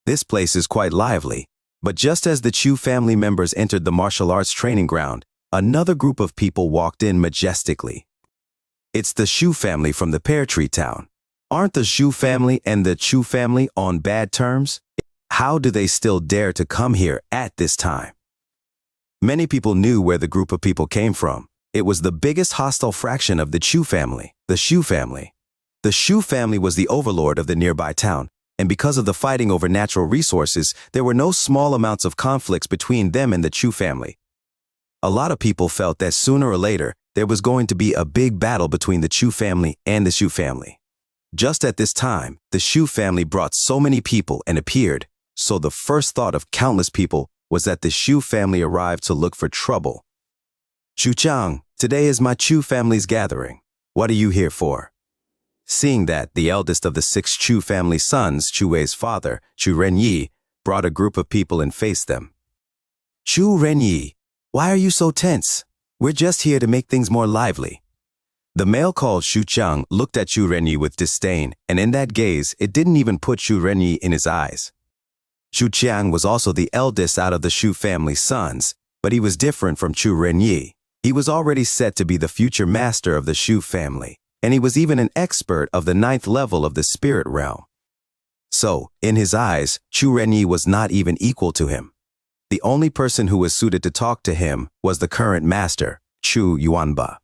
This place is quite lively, but just as the Chu family members entered the martial arts training ground, another group of people walked in majestically. It's the Shu family from the Pear Tree Town. Aren't the Shu family and the Chu family on bad terms? How do they still dare to come here at this time? Many people knew where the group of people came from. It was the biggest hostile fraction of the Chu family, the Shu family. The Shu family was the overlord of the nearby town, and because of the fighting over natural resources, there were no small amounts of conflicts between them and the Chu family. A lot of people felt that sooner or later, there was going to be a big battle between the Chu family and the Shu family. Just at this time, the Shu family brought so many people and appeared, so the first thought of countless people was that the Shu family arrived to look for trouble. Chu-chang, today is my Chu family's gathering. What are you here for? Seeing that, the eldest of the 6 Chu family sons, Chu Wei's father, Chu Renyi, brought a group of people and faced them. Chu Renyi, why are you so tense? We're just here to make things more lively. The male called Shu Chang looked at Chu Renyi with disdain, and in that gaze, it didn't even put Chu Renyi in his eyes. Shu Chang was also the eldest out of the Shu family sons, but he was different from Chu Renyi. He was already set to be the future master of the Shu family, and he was even an expert of the 9th level of the spirit realm. So, in his eyes, Chu Renyi was not even equal to him. The only person who was suited to talk to him was the current master, Chu Yuanba.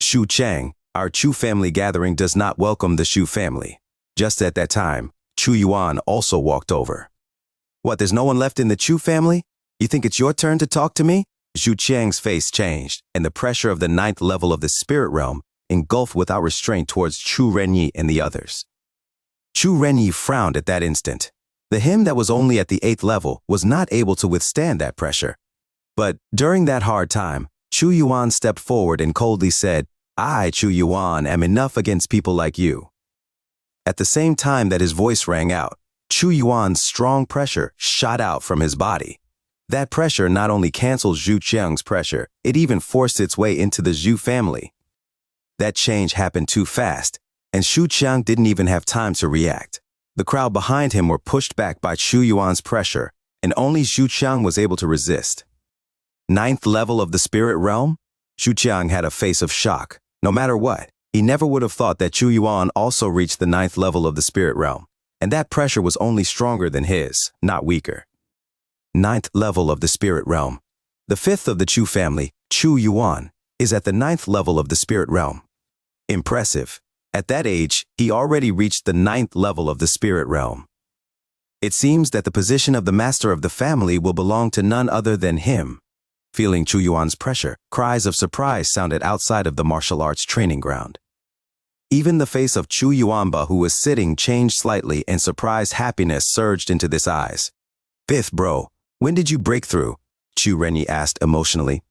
Shu Chang, our Chu family gathering does not welcome the Shu family. Just at that time, Chu Yuan also walked over. What, there's no one left in the Chu family? You think it's your turn to talk to me? Shu Chang's face changed, and the pressure of the 9th level of the spirit realm engulfed without restraint towards Chu Renyi and the others. Chu Renyi frowned at that instant. The him that was only at the 8th level was not able to withstand that pressure. But during that hard time, Chu Yuan stepped forward and coldly said, I, Chu Yuan, am enough against people like you. At the same time that his voice rang out, Chu Yuan's strong pressure shot out from his body. That pressure not only canceled Zhu Qiang's pressure, it even forced its way into the Zhu family. That change happened too fast, and Shu Qiang didn't even have time to react. The crowd behind him were pushed back by Chu Yuan's pressure, and only Zhu Qiang was able to resist. 9th level of the spirit realm? Shu Qiang had a face of shock. No matter what, he never would have thought that Chu Yuan also reached the 9th level of the spirit realm, and that pressure was only stronger than his, not weaker. 9th level of the spirit realm. The 5th of the Chu family, Chu Yuan, is at the 9th level of the spirit realm. Impressive. At that age, he already reached the 9th level of the spirit realm. It seems that the position of the master of the family will belong to none other than him. Feeling Chu Yuan's pressure, cries of surprise sounded outside of the martial arts training ground. Even the face of Chu Yuanba, who was sitting, changed slightly, and surprised happiness surged into his eyes. 5th bro, when did you break through? Chu Renyi asked emotionally.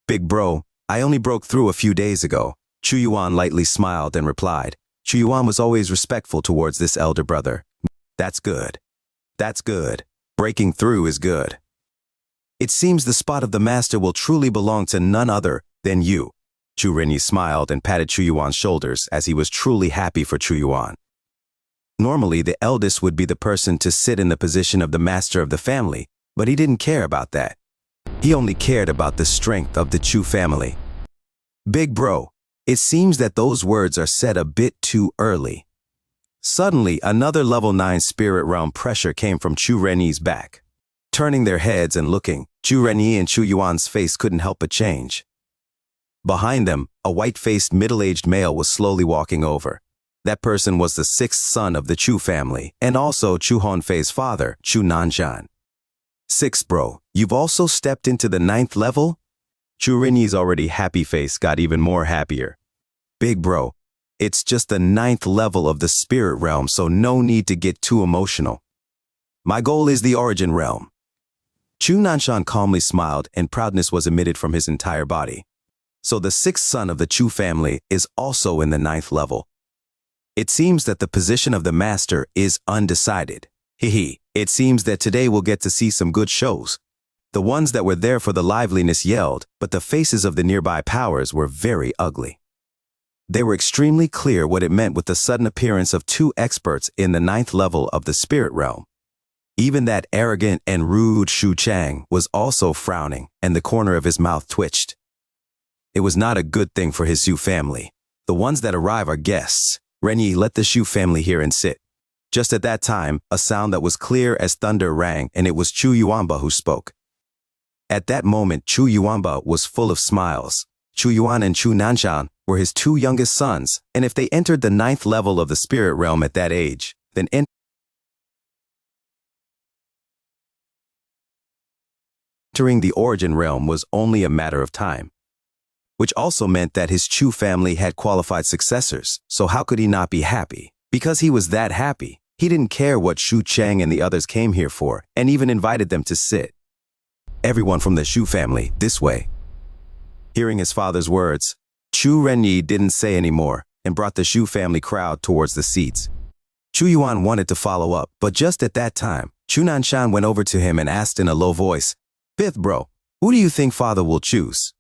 Big bro, I only broke through a few days ago. Chu Yuan lightly smiled and replied. Chu Yuan was always respectful towards this elder brother. That's good. That's good. Breaking through is good. It seems the spot of the master will truly belong to none other than you. Chu Renyi smiled and patted Chu Yuan's shoulders as he was truly happy for Chu Yuan. Normally, the eldest would be the person to sit in the position of the master of the family, but he didn't care about that. He only cared about the strength of the Chu family. Big bro, it seems that those words are said a bit too early. Suddenly, another level 9 spirit realm pressure came from Chu Renyi's back. Turning their heads and looking, Chu Renyi and Chu Yuan's face couldn't help but change. Behind them, a white-faced middle-aged male was slowly walking over. That person was the 6th son of the Chu family, and also Chu Honfei's father, Chu Nanshan. 6th bro, you've also stepped into the 9th level? Chu Renyi's already happy face got even more happier. Big bro, it's just the 9th level of the spirit realm, so no need to get too emotional. My goal is the origin realm. Chu Nanshan calmly smiled, and proudness was emitted from his entire body. So the 6th son of the Chu family is also in the 9th level. It seems that the position of the master is undecided. It seems that today we'll get to see some good shows. The ones that were there for the liveliness yelled, but the faces of the nearby powers were very ugly. They were extremely clear what it meant with the sudden appearance of 2 experts in the 9th level of the spirit realm. Even that arrogant and rude Shu Chang was also frowning, and the corner of his mouth twitched. It was not a good thing for his Shu family. The ones that arrive are guests. Renyi, let the Shu family hear and sit. Just at that time, a sound that was clear as thunder rang, and it was Chu Yuanba who spoke. At that moment, Chu Yuanba was full of smiles. Chu Yuan and Chu Nanshan were his two youngest sons, and if they entered the 9th level of the spirit realm at that age, then entering the origin realm was only a matter of time. Which also meant that his Chu family had qualified successors, so how could he not be happy? Because he was that happy, he didn't care what Shu Chang and the others came here for, and even invited them to sit. Everyone from the Shu family, this way. Hearing his father's words, Chu Renyi didn't say any more and brought the Shu family crowd towards the seats. Chu Yuan wanted to follow up, but just at that time, Chu Nanshan went over to him and asked in a low voice, "Fifth bro, who do you think father will choose?"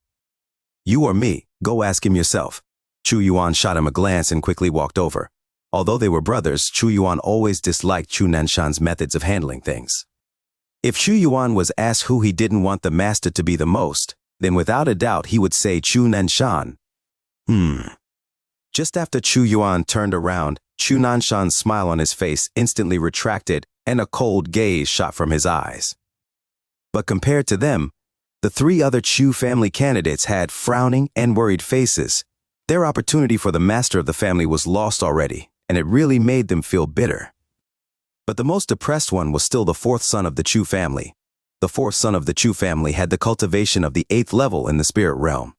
"You or me? Go ask him yourself." Chu Yuan shot him a glance and quickly walked over. Although they were brothers, Chu Yuan always disliked Chu Nanshan's methods of handling things. If Chu Yuan was asked who he didn't want the master to be the most, then without a doubt he would say Chu Nanshan. Just after Chu Yuan turned around, Chu Nanshan's smile on his face instantly retracted and a cold gaze shot from his eyes. But compared to them, the 3 other Chu family candidates had frowning and worried faces. Their opportunity for the master of the family was lost already, and it really made them feel bitter. But the most depressed one was still the 4th son of the Chu family. The 4th son of the Chu family had the cultivation of the 8th level in the spirit realm.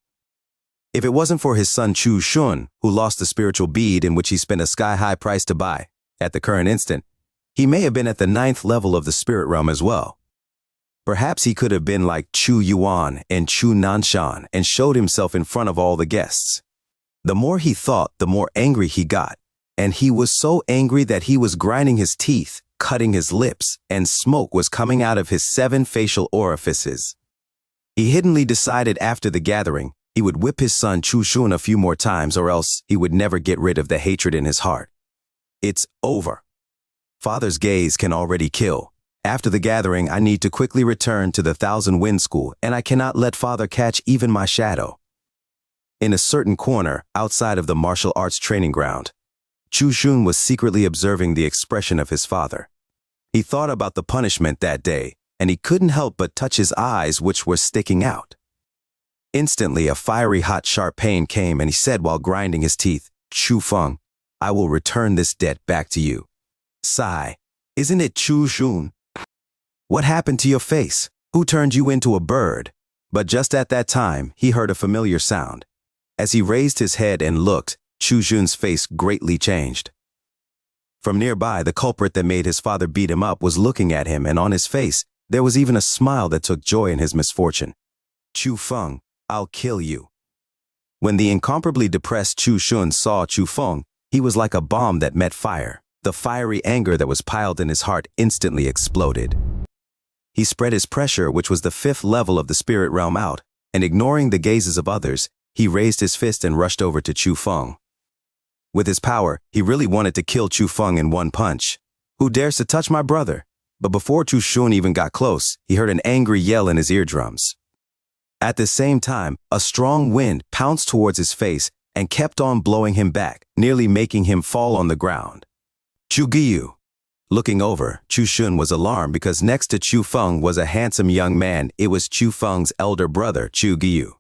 If it wasn't for his son Chu Shun, who lost the spiritual bead in which he spent a sky-high price to buy, at the current instant, he may have been at the 9th level of the spirit realm as well. Perhaps he could have been like Chu Yuan and Chu Nanshan and showed himself in front of all the guests. The more he thought, the more angry he got. And he was so angry that he was grinding his teeth, cutting his lips, and smoke was coming out of his 7 facial orifices. He hiddenly decided after the gathering he would whip his son Chu Shun a few more times, or else he would never get rid of the hatred in his heart. It's over. Father's gaze can already kill. After the gathering, I need to quickly return to the 1,000 Wind School, and I cannot let father catch even my shadow. In a certain corner, outside of the martial arts training ground, Chu Shun was secretly observing the expression of his father. He thought about the punishment that day, and he couldn't help but touch his eyes, which were sticking out. Instantly, a fiery hot sharp pain came, and he said while grinding his teeth, "Chu Feng, I will return this debt back to you." "Sigh, isn't it Chu Shun? What happened to your face? Who turned you into a bird?" But just at that time, he heard a familiar sound. As he raised his head and looked, Chu Shun's face greatly changed. From nearby, the culprit that made his father beat him up was looking at him, and on his face, there was even a smile that took joy in his misfortune. "Chu Feng, I'll kill you." When the incomparably depressed Chu Shun saw Chu Feng, he was like a bomb that met fire. The fiery anger that was piled in his heart instantly exploded. He spread his pressure, which was the 5th level of the spirit realm, out, and ignoring the gazes of others, he raised his fist and rushed over to Chu Feng. With his power, he really wanted to kill Chu Feng in one punch. "Who dares to touch my brother?" But before Chu Shun even got close, he heard an angry yell in his eardrums. At the same time, a strong wind pounced towards his face and kept on blowing him back, nearly making him fall on the ground. "Chu Giyu." Looking over, Chu Shun was alarmed because next to Chu Feng was a handsome young man. It was Chu Feng's elder brother, Chu Giyu.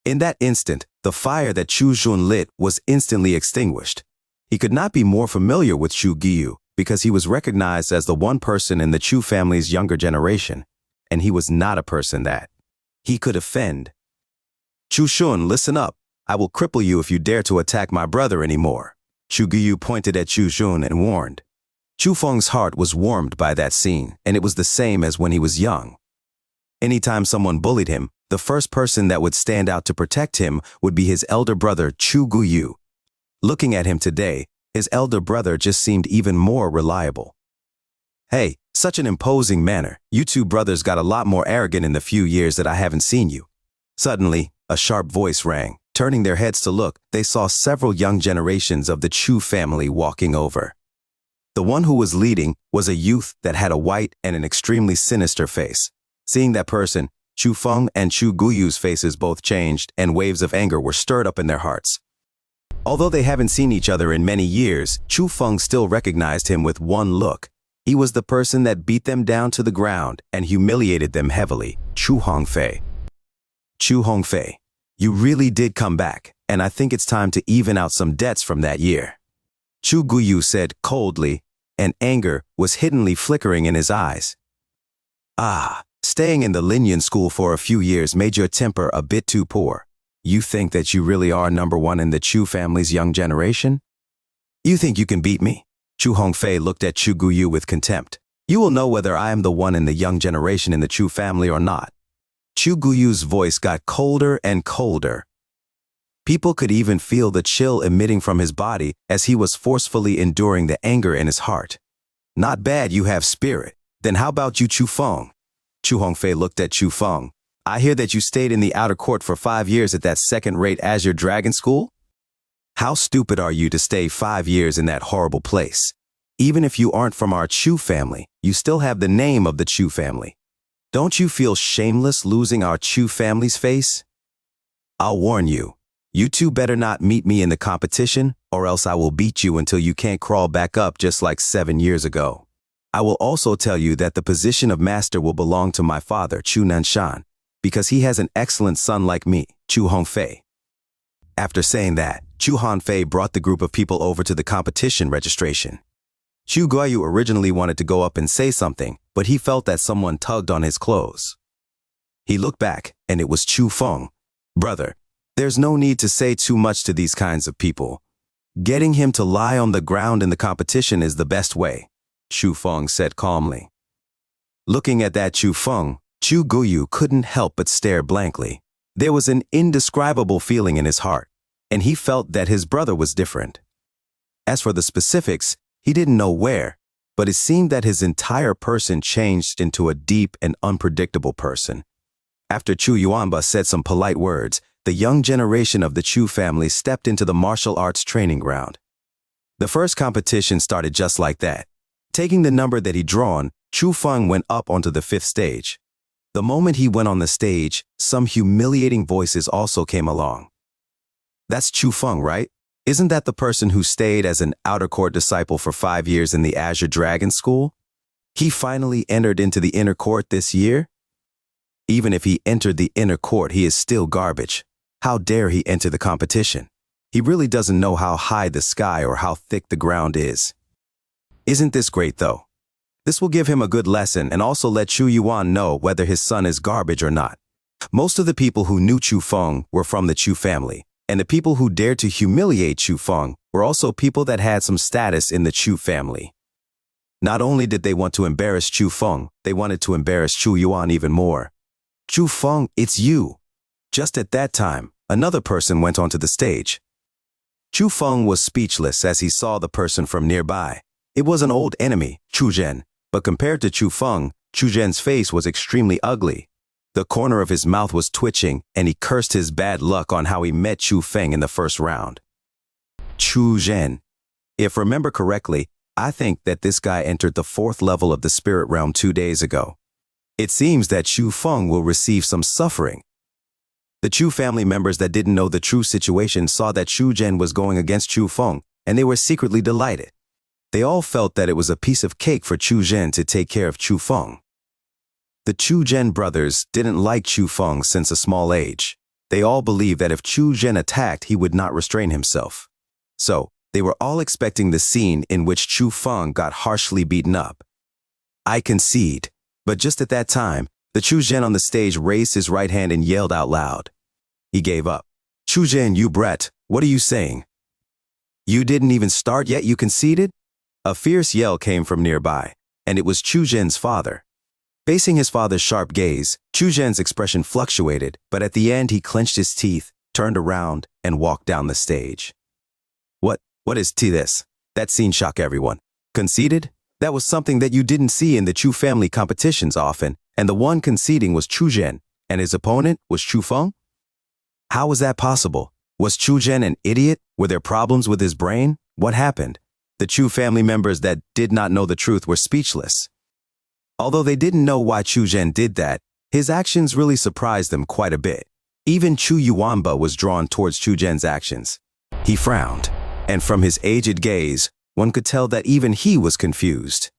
In that instant, the fire that Chu Shun lit was instantly extinguished. He could not be more familiar with Chu Giyu because he was recognized as the one person in the Chu family's younger generation, and he was not a person that he could offend. "Chu Shun, listen up. I will cripple you if you dare to attack my brother anymore." Chu Giyu pointed at Chu Shun and warned. Chu Feng's heart was warmed by that scene, and it was the same as when he was young. Anytime someone bullied him, the first person that would stand out to protect him would be his elder brother, Chu Guyu. Looking at him today, his elder brother just seemed even more reliable. "Hey, such an imposing manner. You two brothers got a lot more arrogant in the few years that I haven't seen you." Suddenly, a sharp voice rang. Turning their heads to look, they saw several young generations of the Chu family walking over. The one who was leading was a youth that had a white and an extremely sinister face. Seeing that person, Chu Feng and Chu Guyu's faces both changed and waves of anger were stirred up in their hearts. Although they haven't seen each other in many years, Chu Feng still recognized him with one look. He was the person that beat them down to the ground and humiliated them heavily, Chu Hongfei. Chu Hongfei, you really did come back, and I think it's time to even out some debts from that year. Chu Guyu said coldly, and anger was hiddenly flickering in his eyes. Ah, staying in the Linyan school for a few years made your temper a bit too poor. You think that you really are number one in the Chu family's young generation? You think you can beat me? Chu Hongfei looked at Chu Guyu with contempt. You will know whether I am the one in the young generation in the Chu family or not. Chu Guyu's voice got colder and colder. People could even feel the chill emitting from his body as he was forcefully enduring the anger in his heart. Not bad, you have spirit. Then how about you, Chu Feng? Chu Hongfei looked at Chu Feng. I hear that you stayed in the outer court for 5 years at that second-rate Azure Dragon School? How stupid are you to stay 5 years in that horrible place? Even if you aren't from our Chu family, you still have the name of the Chu family. Don't you feel shameless losing our Chu family's face? I'll warn you, you two better not meet me in the competition, or else I will beat you until you can't crawl back up just like 7 years ago. I will also tell you that the position of master will belong to my father, Chu Nanshan, because he has an excellent son like me, Chu Hongfei. After saying that, Chu Hongfei brought the group of people over to the competition registration. Chu Guyu originally wanted to go up and say something, but he felt that someone tugged on his clothes. He looked back, and it was Chu Feng. Brother, there's no need to say too much to these kinds of people. Getting him to lie on the ground in the competition is the best way, Chu Feng said calmly. Looking at that Chu Feng, Chu Guyu couldn't help but stare blankly. There was an indescribable feeling in his heart, and he felt that his brother was different. As for the specifics, he didn't know where, but it seemed that his entire person changed into a deep and unpredictable person. After Chu Yuanba said some polite words, the young generation of the Chu family stepped into the martial arts training ground. The first competition started just like that. Taking the number that he'd drawn, Chu Feng went up onto the 5th stage. The moment he went on the stage, some humiliating voices also came along. That's Chu Feng, right? Isn't that the person who stayed as an outer court disciple for 5 years in the Azure Dragon School? He finally entered into the inner court this year? Even if he entered the inner court, he is still garbage. How dare he enter the competition? He really doesn't know how high the sky or how thick the ground is. Isn't this great, though? This will give him a good lesson and also let Chu Yuan know whether his son is garbage or not. Most of the people who knew Chu Feng were from the Chu family, and the people who dared to humiliate Chu Feng were also people that had some status in the Chu family. Not only did they want to embarrass Chu Feng, they wanted to embarrass Chu Yuan even more. Chu Feng, it's you. Just at that time, another person went onto the stage. Chu Feng was speechless as he saw the person from nearby. It was an old enemy, Chu Zhen, but compared to Chu Feng, Chu Zhen's face was extremely ugly. The corner of his mouth was twitching, and he cursed his bad luck on how he met Chu Feng in the first round. Chu Zhen. If remember correctly, I think that this guy entered the 4th level of the spirit realm 2 days ago. It seems that Chu Feng will receive some suffering. The Chu family members that didn't know the true situation saw that Chu Zhen was going against Chu Feng, and they were secretly delighted. They all felt that it was a piece of cake for Chu Zhen to take care of Chu Feng. The Chu Zhen brothers didn't like Chu Feng since a small age. They all believed that if Chu Zhen attacked, he would not restrain himself. So, they were all expecting the scene in which Chu Feng got harshly beaten up. I concede, but just at that time, the Chu Zhen on the stage raised his right hand and yelled out loud. He gave up. Chu Zhen, you brat, what are you saying? You didn't even start yet, you conceded? A fierce yell came from nearby, and it was Chu Zhen's father. Facing his father's sharp gaze, Chu Zhen's expression fluctuated, but at the end he clenched his teeth, turned around, and walked down the stage. What is this? That scene shocked everyone. Conceded? That was something that you didn't see in the Chu family competitions often, and the one conceding was Chu Zhen, and his opponent was Chu Feng? How was that possible? Was Chu Zhen an idiot? Were there problems with his brain? What happened? The Chu family members that did not know the truth were speechless. Although they didn't know why Chu Zhen did that, his actions really surprised them quite a bit. Even Chu Yuanba was drawn towards Chu Zhen's actions. He frowned, and from his aged gaze, one could tell that even he was confused.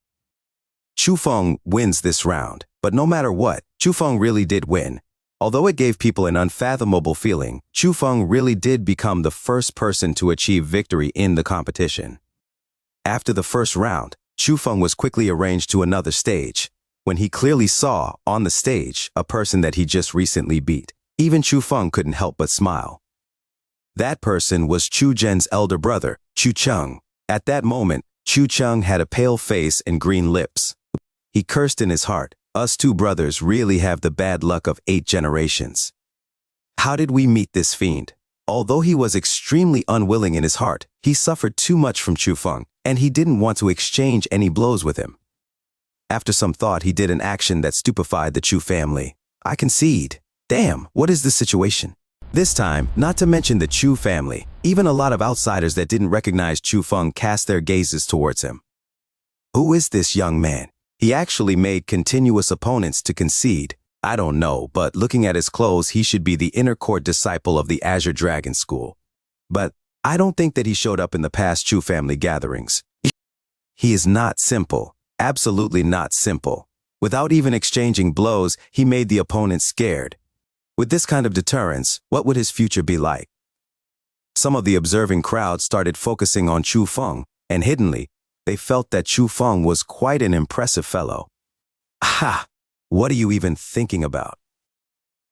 Chu Feng wins this round, but no matter what, Chu Feng really did win. Although it gave people an unfathomable feeling, Chu Feng really did become the first person to achieve victory in the competition. After the first round, Chu Feng was quickly arranged to another stage. When he clearly saw, on the stage, a person that he just recently beat, even Chu Feng couldn't help but smile. That person was Chu Zhen's elder brother, Chu Cheng. At that moment, Chu Cheng had a pale face and green lips. He cursed in his heart, "Us two brothers really have the bad luck of 8 generations. How did we meet this fiend?" Although he was extremely unwilling in his heart, he suffered too much from Chu Feng, and he didn't want to exchange any blows with him. After some thought, he did an action that stupefied the Chu family. "I concede. Damn, what is the situation?" This time, not to mention the Chu family, even a lot of outsiders that didn't recognize Chu Feng cast their gazes towards him. Who is this young man? He actually made continuous opponents to concede. I don't know, but looking at his clothes, he should be the inner court disciple of the Azure Dragon School. But I don't think that he showed up in the past Chu family gatherings. He is not simple, absolutely not simple. Without even exchanging blows, he made the opponent scared. With this kind of deterrence, what would his future be like? Some of the observing crowd started focusing on Chu Feng, and hiddenly, they felt that Chu Feng was quite an impressive fellow. Ha! What are you even thinking about?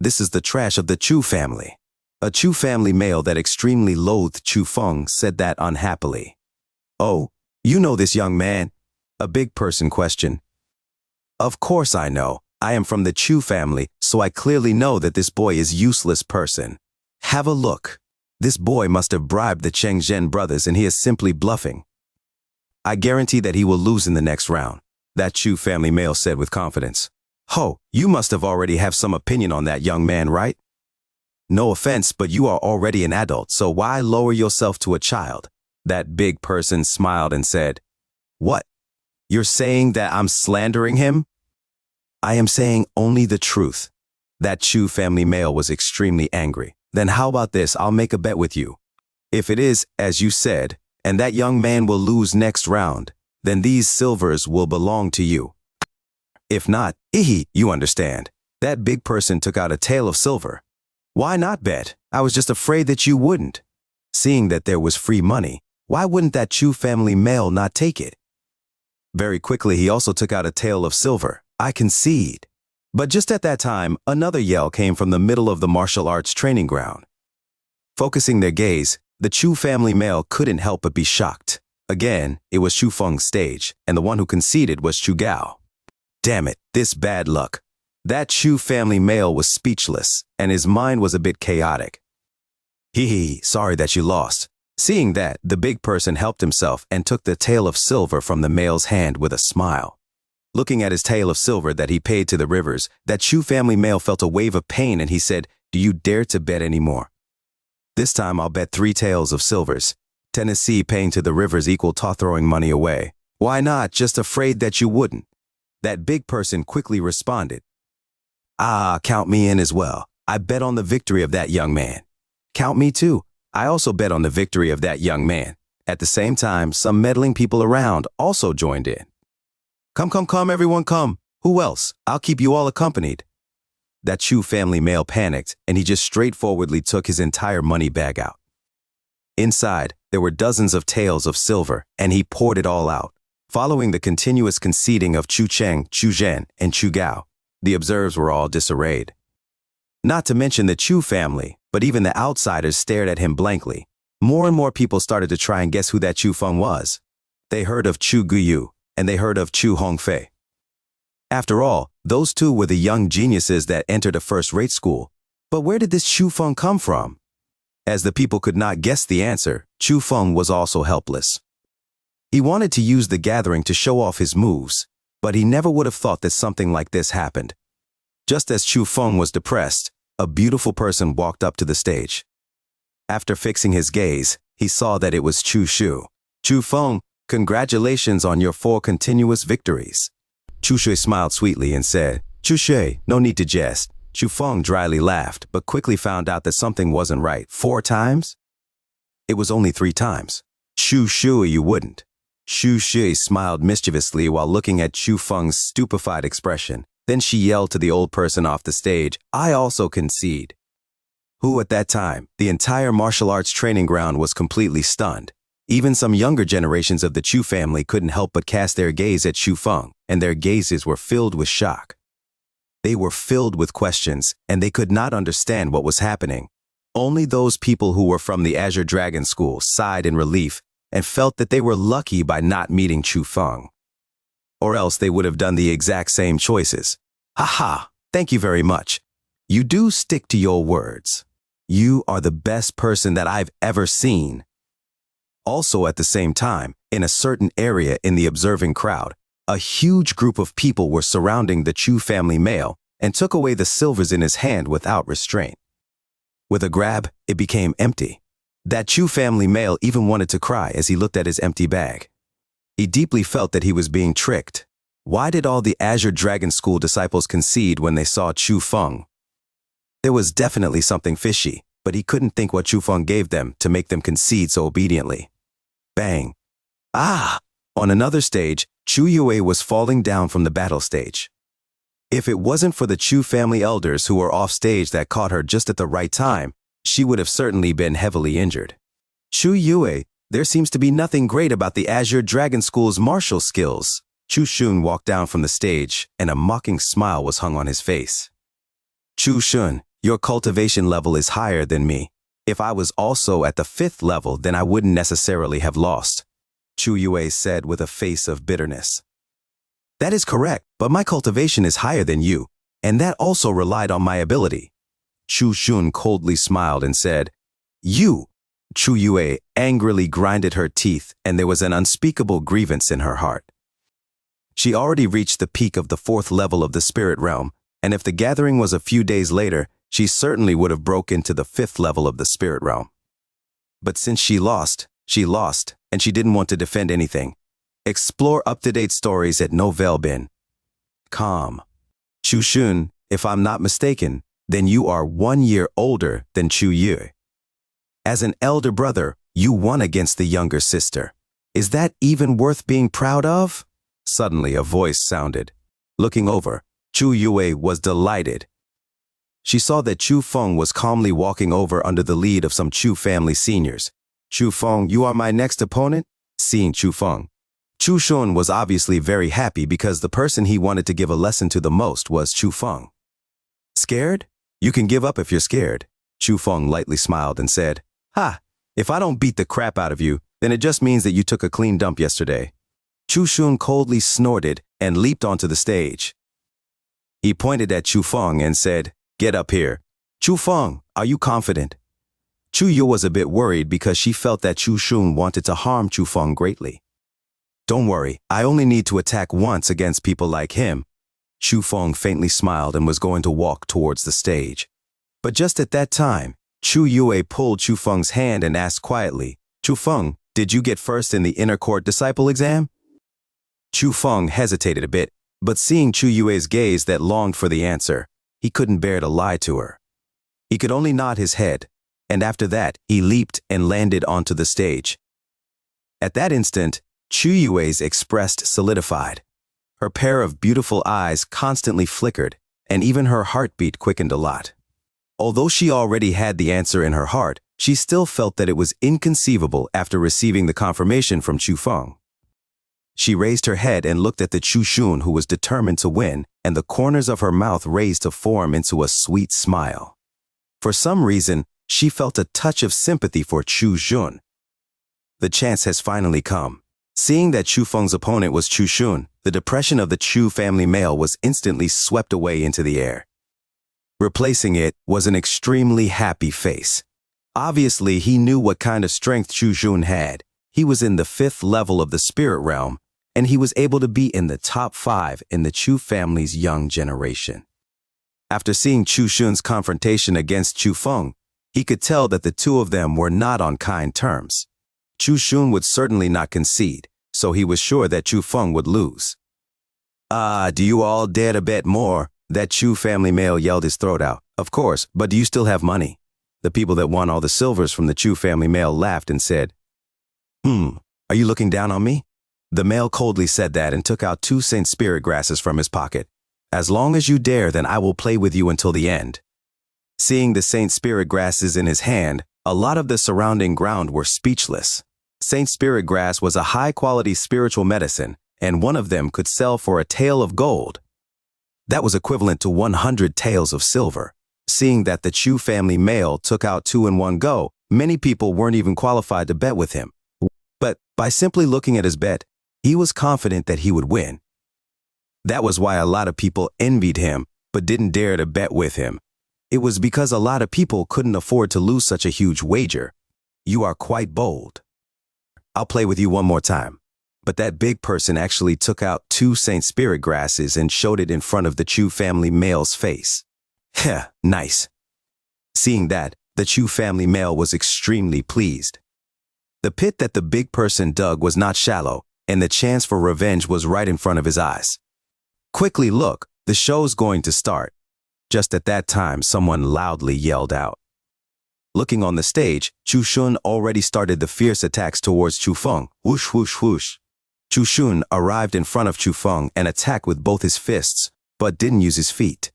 This is the trash of the Chu family. A Chu family male that extremely loathed Chu Feng said that unhappily. "Oh, you know this young man?" A big person questioned. "Of course I know. I am from the Chu family, so I clearly know that this boy is a useless person. Have a look. This boy must have bribed the Cheng Zhen brothers and he is simply bluffing. I guarantee that he will lose in the next round," that Chu family male said with confidence. "Ho, you must have already have some opinion on that young man, right? No offense, but you are already an adult, so why lower yourself to a child?" That big person smiled and said, "What? You're saying that I'm slandering him?" "I am saying only the truth." That Chu family male was extremely angry. "Then how about this? I'll make a bet with you. If it is, as you said, and that young man will lose next round, then these silvers will belong to you. If not, you understand." That big person took out a tael of silver. "Why not bet? I was just afraid that you wouldn't. Seeing that there was free money, why wouldn't that Chu family male not take it?" Very quickly, he also took out a tael of silver. "I concede." But just at that time, another yell came from the middle of the martial arts training ground. Focusing their gaze, the Chu family male couldn't help but be shocked. Again, it was Chu Feng's stage, and the one who conceded was Chu Gao. Damn it, this bad luck. That Chu family male was speechless, and his mind was a bit chaotic. Sorry that you lost." Seeing that, the big person helped himself and took the tael of silver from the male's hand with a smile. Looking at his tael of silver that he paid to the rivers, that Chu family male felt a wave of pain and he said, "Do you dare to bet anymore? This time I'll bet 3 taels of silvers. Tennessee paying to the rivers equal to throwing money away. Why not? Just afraid that you wouldn't." That big person quickly responded, "Count me in as well. I bet on the victory of that young man." "Count me too. I also bet on the victory of that young man." At the same time, some meddling people around also joined in. Come, everyone come. Who else? I'll keep you all accompanied." That Chu family male panicked, and he just straightforwardly took his entire money bag out. Inside, there were dozens of taels of silver, and he poured it all out. Following the continuous conceding of Chu Cheng, Chu Zhen, and Chu Gao, the observers were all disarrayed. Not to mention the Chu family, but even the outsiders stared at him blankly. More and more people started to try and guess who that Chu Feng was. They heard of Chu Guyu, and they heard of Chu Hongfei. After all, those two were the young geniuses that entered a first-rate school. But where did this Chu Feng come from? As the people could not guess the answer, Chu Feng was also helpless. He wanted to use the gathering to show off his moves, but he never would have thought that something like this happened. Just as Chu Feng was depressed, a beautiful person walked up to the stage. After fixing his gaze, he saw that it was Chu Shu. "Chu Feng, Congratulations on your 4 continuous victories. Chu Shui smiled sweetly and said, Chu Shui, no need to jest. Chu Feng dryly laughed, but quickly found out that something wasn't right. 4 times? It was only 3 times. Chu Shui, you wouldn't. Chu Shui smiled mischievously while looking at Chu Feng's stupefied expression. Then she yelled to the old person off the stage, I also concede. Who at that time, the entire martial arts training ground was completely stunned. Even some younger generations of the Chu family couldn't help but cast their gaze at Chu Feng, and their gazes were filled with shock. They were filled with questions, and they could not understand what was happening. Only those people who were from the Azure Dragon School sighed in relief and felt that they were lucky by not meeting Chu Feng. Or else they would have done the exact same choices. Haha, thank you very much. You do stick to your words. You are the best person that I've ever seen. Also at the same time, in a certain area in the observing crowd, a huge group of people were surrounding the Chu family male and took away the silvers in his hand without restraint. With a grab, it became empty. That Chu family male even wanted to cry as he looked at his empty bag. He deeply felt that he was being tricked. Why did all the Azure Dragon School disciples concede when they saw Chu Feng? There was definitely something fishy, but he couldn't think what Chu Feng gave them to make them concede so obediently. Bang! Ah! On another stage, Chu Yue was falling down from the battle stage. If it wasn't for the Chu family elders who were off stage that caught her just at the right time, she would have certainly been heavily injured. Chu Yue, there seems to be nothing great about the Azure Dragon School's martial skills. Chu Shun walked down from the stage, and a mocking smile was hung on his face. Chu Shun, your cultivation level is higher than me. If I was also at the 5th level, then I wouldn't necessarily have lost, Chu Yue said with a face of bitterness. That is correct, but my cultivation is higher than you, and that also relied on my ability. Chu Shun coldly smiled and said, You! Chu Yue angrily grinded her teeth, and there was an unspeakable grievance in her heart. She already reached the peak of the 4th level of the spirit realm, and if the gathering was a few days later, she certainly would have broken to the 5th level of the spirit realm. But since she lost, and she didn't want to defend anything. Explore up-to-date stories at novelbin.com. Chu Shun, if I'm not mistaken, then you are 1 year older than Chu Yue. As an elder brother, you won against the younger sister. Is that even worth being proud of? Suddenly a voice sounded. Looking over, Chu Yue was delighted. She saw that Chu Feng was calmly walking over under the lead of some Chu family seniors. Chu Feng, you are my next opponent? Seeing Chu Feng, Chu Shun was obviously very happy because the person he wanted to give a lesson to the most was Chu Feng. Scared? You can give up if you're scared. Chu Feng lightly smiled and said, Ha! If I don't beat the crap out of you, then it just means that you took a clean dump yesterday. Chu Shun coldly snorted and leaped onto the stage. He pointed at Chu Feng and said, Get up here. Chu Feng, are you confident? Chu Yu was a bit worried because she felt that Chu Shun wanted to harm Chu Feng greatly. Don't worry, I only need to attack once against people like him. Chu Feng faintly smiled and was going to walk towards the stage. But just at that time, Chu Yue pulled Chu Feng's hand and asked quietly, Chu Feng, did you get first in the inner court disciple exam? Chu Feng hesitated a bit, but seeing Chu Yue's gaze that longed for the answer, he couldn't bear to lie to her. He could only nod his head, and after that, he leaped and landed onto the stage. At that instant, Chu Yue's expressed solidified. Her pair of beautiful eyes constantly flickered, and even her heartbeat quickened a lot. Although she already had the answer in her heart, she still felt that it was inconceivable after receiving the confirmation from Chu Feng. She raised her head and looked at the Chu Shun who was determined to win, and the corners of her mouth raised to form into a sweet smile. For some reason, she felt a touch of sympathy for Chu Shun. The chance has finally come. Seeing that Chu Feng's opponent was Chu Shun, the depression of the Chu family male was instantly swept away into the air. Replacing it was an extremely happy face. Obviously, he knew what kind of strength Chu Shun had. He was in the 5th level of the spirit realm, and he was able to be in the top 5 in the Chu family's young generation. After seeing Chu Shun's confrontation against Chu Feng, he could tell that the two of them were not on kind terms. Chu Shun would certainly not concede, so he was sure that Chu Feng would lose. Do you all dare to bet more? That Chu family male yelled his throat out. Of course, but do you still have money? The people that won all the silvers from the Chu family male laughed and said, Are you looking down on me? The male coldly said that and took out 2 Saint Spirit grasses from his pocket. As long as you dare, then I will play with you until the end. Seeing the Saint Spirit grasses in his hand, a lot of the surrounding ground were speechless. Saint Spirit grass was a high-quality spiritual medicine, and one of them could sell for a tael of gold. That was equivalent to 100 taels of silver. Seeing that the Chu family male took out 2 in one go, many people weren't even qualified to bet with him. But by simply looking at his bet, he was confident that he would win. That was why a lot of people envied him, but didn't dare to bet with him. It was because a lot of people couldn't afford to lose such a huge wager. You are quite bold. I'll play with you one more time. But that big person actually took out 2 Saint Spirit grasses and showed it in front of the Chu family male's face. Heh, nice. Seeing that, the Chu family male was extremely pleased. The pit that the big person dug was not shallow, and the chance for revenge was right in front of his eyes. Quickly look, the show's going to start. Just at that time, someone loudly yelled out. Looking on the stage, Chu Shun already started the fierce attacks towards Chu Feng. Whoosh, whoosh, whoosh. Chu Shun arrived in front of Chu Feng and attacked with both his fists, but didn't use his feet.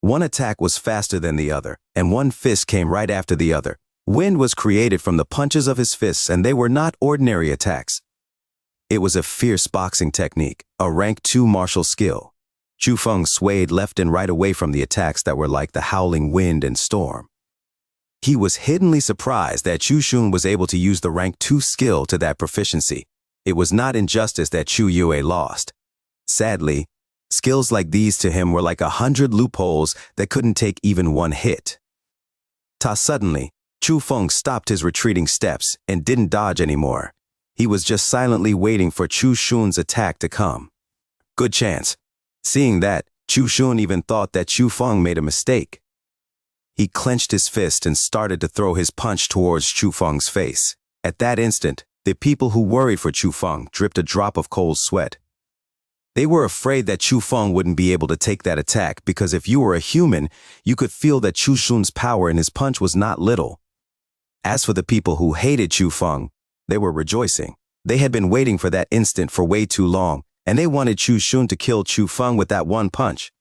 One attack was faster than the other, and one fist came right after the other. Wind was created from the punches of his fists, and they were not ordinary attacks. It was a fierce boxing technique, a rank 2 martial skill. Chu Feng swayed left and right away from the attacks that were like the howling wind and storm. He was hiddenly surprised that Chu Shun was able to use the rank 2 skill to that proficiency. It was not injustice that Chu Yue lost. Sadly, skills like these to him were like 100 loopholes that couldn't take even one hit. Suddenly, Chu Feng stopped his retreating steps and didn't dodge anymore. He was just silently waiting for Chu Shun's attack to come. Good chance. Seeing that, Chu Shun even thought that Chu Feng made a mistake. He clenched his fist and started to throw his punch towards Chu Feng's face. At that instant, the people who worried for Chu Feng dripped a drop of cold sweat. They were afraid that Chu Feng wouldn't be able to take that attack because if you were a human, you could feel that Chu Shun's power in his punch was not little. As for the people who hated Chu Feng, they were rejoicing. They had been waiting for that instant for way too long, and they wanted Chu Shun to kill Chu Feng with that one punch.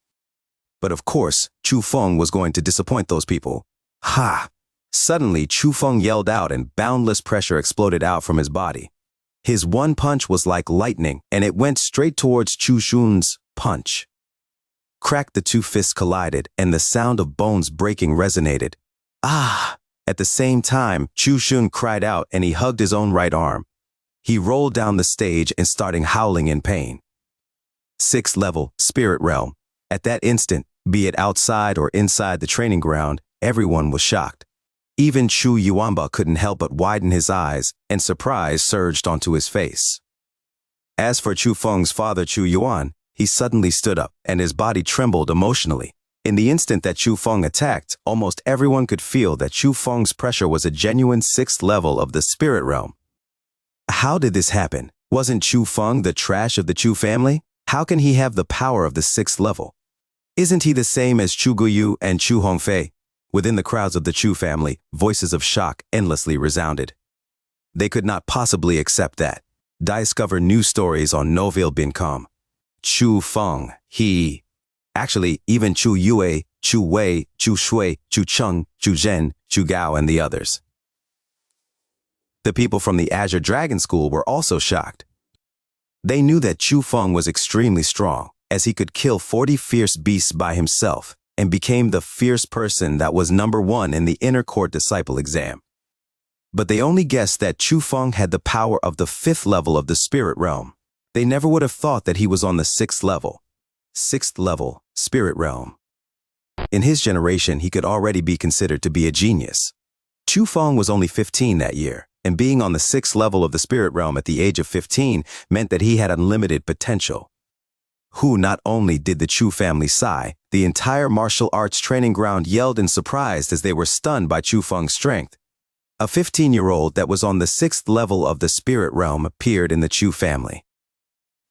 But of course, Chu Feng was going to disappoint those people. Ha! Suddenly, Chu Feng yelled out and boundless pressure exploded out from his body. His one punch was like lightning, and it went straight towards Chu Shun's punch. Crack, the 2 fists collided, and the sound of bones breaking resonated. Ah! At the same time, Chu Shun cried out and he hugged his own right arm. He rolled down the stage and started howling in pain. 6th level, Spirit Realm. At that instant, be it outside or inside the training ground, everyone was shocked. Even Chu Yuanba couldn't help but widen his eyes, and surprise surged onto his face. As for Chu Feng's father, Chu Yuan, he suddenly stood up, and his body trembled emotionally. In the instant that Chu Feng attacked, almost everyone could feel that Chu Feng's pressure was a genuine 6th level of the Spirit Realm. How did this happen? Wasn't Chu Feng the trash of the Chu family? How can he have the power of the 6th level? Isn't he the same as Chu Guyu and Chu Hongfei? Within the crowds of the Chu family, voices of shock endlessly resounded. They could not possibly accept that. Discover new stories on Noville.com. Chu Feng, he... Actually, even Chu Yue, Chu Wei, Chu Shui, Chu Cheng, Chu Zhen, Chu Gao, and the others. The people from the Azure Dragon School were also shocked. They knew that Chu Feng was extremely strong, as he could kill 40 fierce beasts by himself, and became the fierce person that was number 1 in the Inner Court Disciple exam. But they only guessed that Chu Feng had the power of the 5th level of the Spirit Realm. They never would have thought that he was on the 6th level. 6th level, Spirit Realm. In his generation, he could already be considered to be a genius. Chu Feng was only 15 that year, and being on the 6th level of the Spirit Realm at the age of 15 meant that he had unlimited potential. Not only did the Chu family sigh, the entire martial arts training ground yelled in surprise as they were stunned by Chu Feng's strength. A 15-year-old that was on the 6th level of the spirit realm appeared in the Chu family.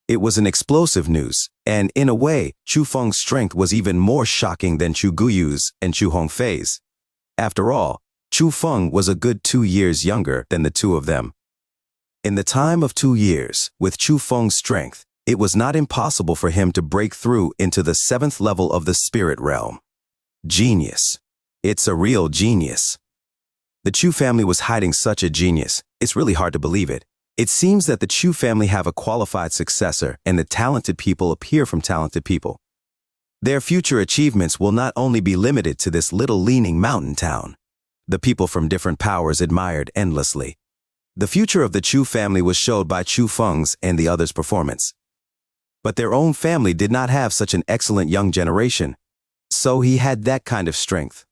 It was an explosive news, and in a way, Chu Feng's strength was even more shocking than Chu Guyu's and Chu Hongfei's. After all, Chu Feng was a good 2 years younger than the two of them. In the time of 2 years, with Chu Feng's strength, it was not impossible for him to break through into the 7th level of the spirit realm. Genius. It's a real genius. The Chu family was hiding such a genius, it's really hard to believe it. It seems that the Chu family have a qualified successor, and the talented people appear from talented people. Their future achievements will not only be limited to this little leaning mountain town. The people from different powers admired endlessly. The future of the Chu family was showed by Chu Feng's and the others' performance. But their own family did not have such an excellent young generation, so he had that kind of strength.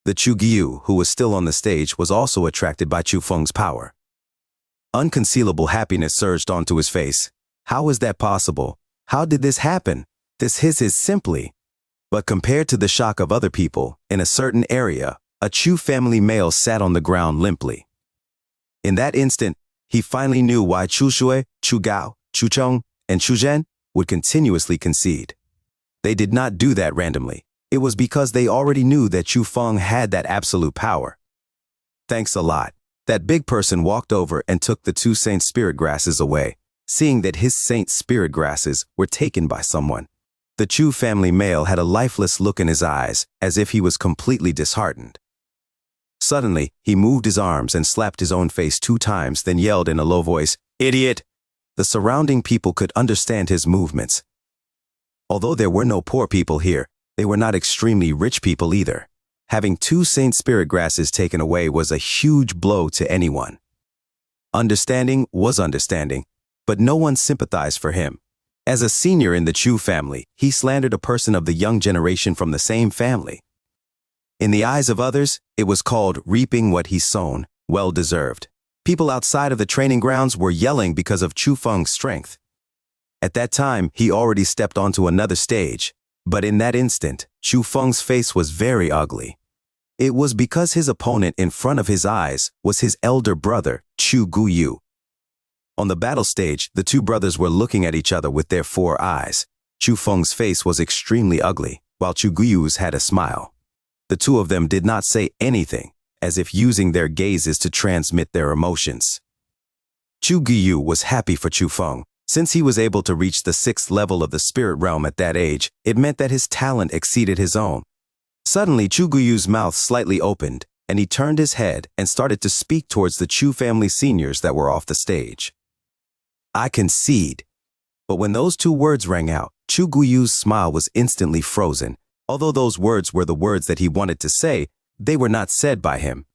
The Chu Guyu, who was still on the stage, was also attracted by Chu Feng's power. Unconcealable happiness surged onto his face. How is that possible? How did this happen? This is simply. But compared to the shock of other people, in a certain area, a Chu family male sat on the ground limply. In that instant, he finally knew why Chu Shui, Chu Gao, Chu Cheng, and Chu Zhen would continuously concede. They did not do that randomly. It was because they already knew that Chu Feng had that absolute power. Thanks a lot. That big person walked over and took the 2 saint spirit grasses away, seeing that his saint spirit grasses were taken by someone. The Chu family male had a lifeless look in his eyes, as if he was completely disheartened. Suddenly, he moved his arms and slapped his own face 2 times, then yelled in a low voice, "Idiot!" The surrounding people could understand his movements. Although there were no poor people here, they were not extremely rich people either. Having 2 saint spirit grasses taken away was a huge blow to anyone. Understanding was understanding, but no one sympathized for him. As a senior in the Chu family, he slandered a person of the young generation from the same family. In the eyes of others, it was called reaping what he sown, well deserved. People outside of the training grounds were yelling because of Chu Feng's strength. At that time, he already stepped onto another stage. But in that instant, Chu Feng's face was very ugly. It was because his opponent in front of his eyes was his elder brother, Chu Guyu. On the battle stage, the 2 brothers were looking at each other with their 4 eyes. Chu Feng's face was extremely ugly, while Chu Guyu's had a smile. The 2 of them did not say anything, as if using their gazes to transmit their emotions. Chu Guyu was happy for Chu Feng. Since he was able to reach the 6th level of the spirit realm at that age, it meant that his talent exceeded his own. Suddenly, Chu Guyu's mouth slightly opened, and he turned his head and started to speak towards the Chu family seniors that were off the stage. "I concede." But when those 2 words rang out, Chu Guyu's smile was instantly frozen. Although those words were the words that he wanted to say, they were not said by him.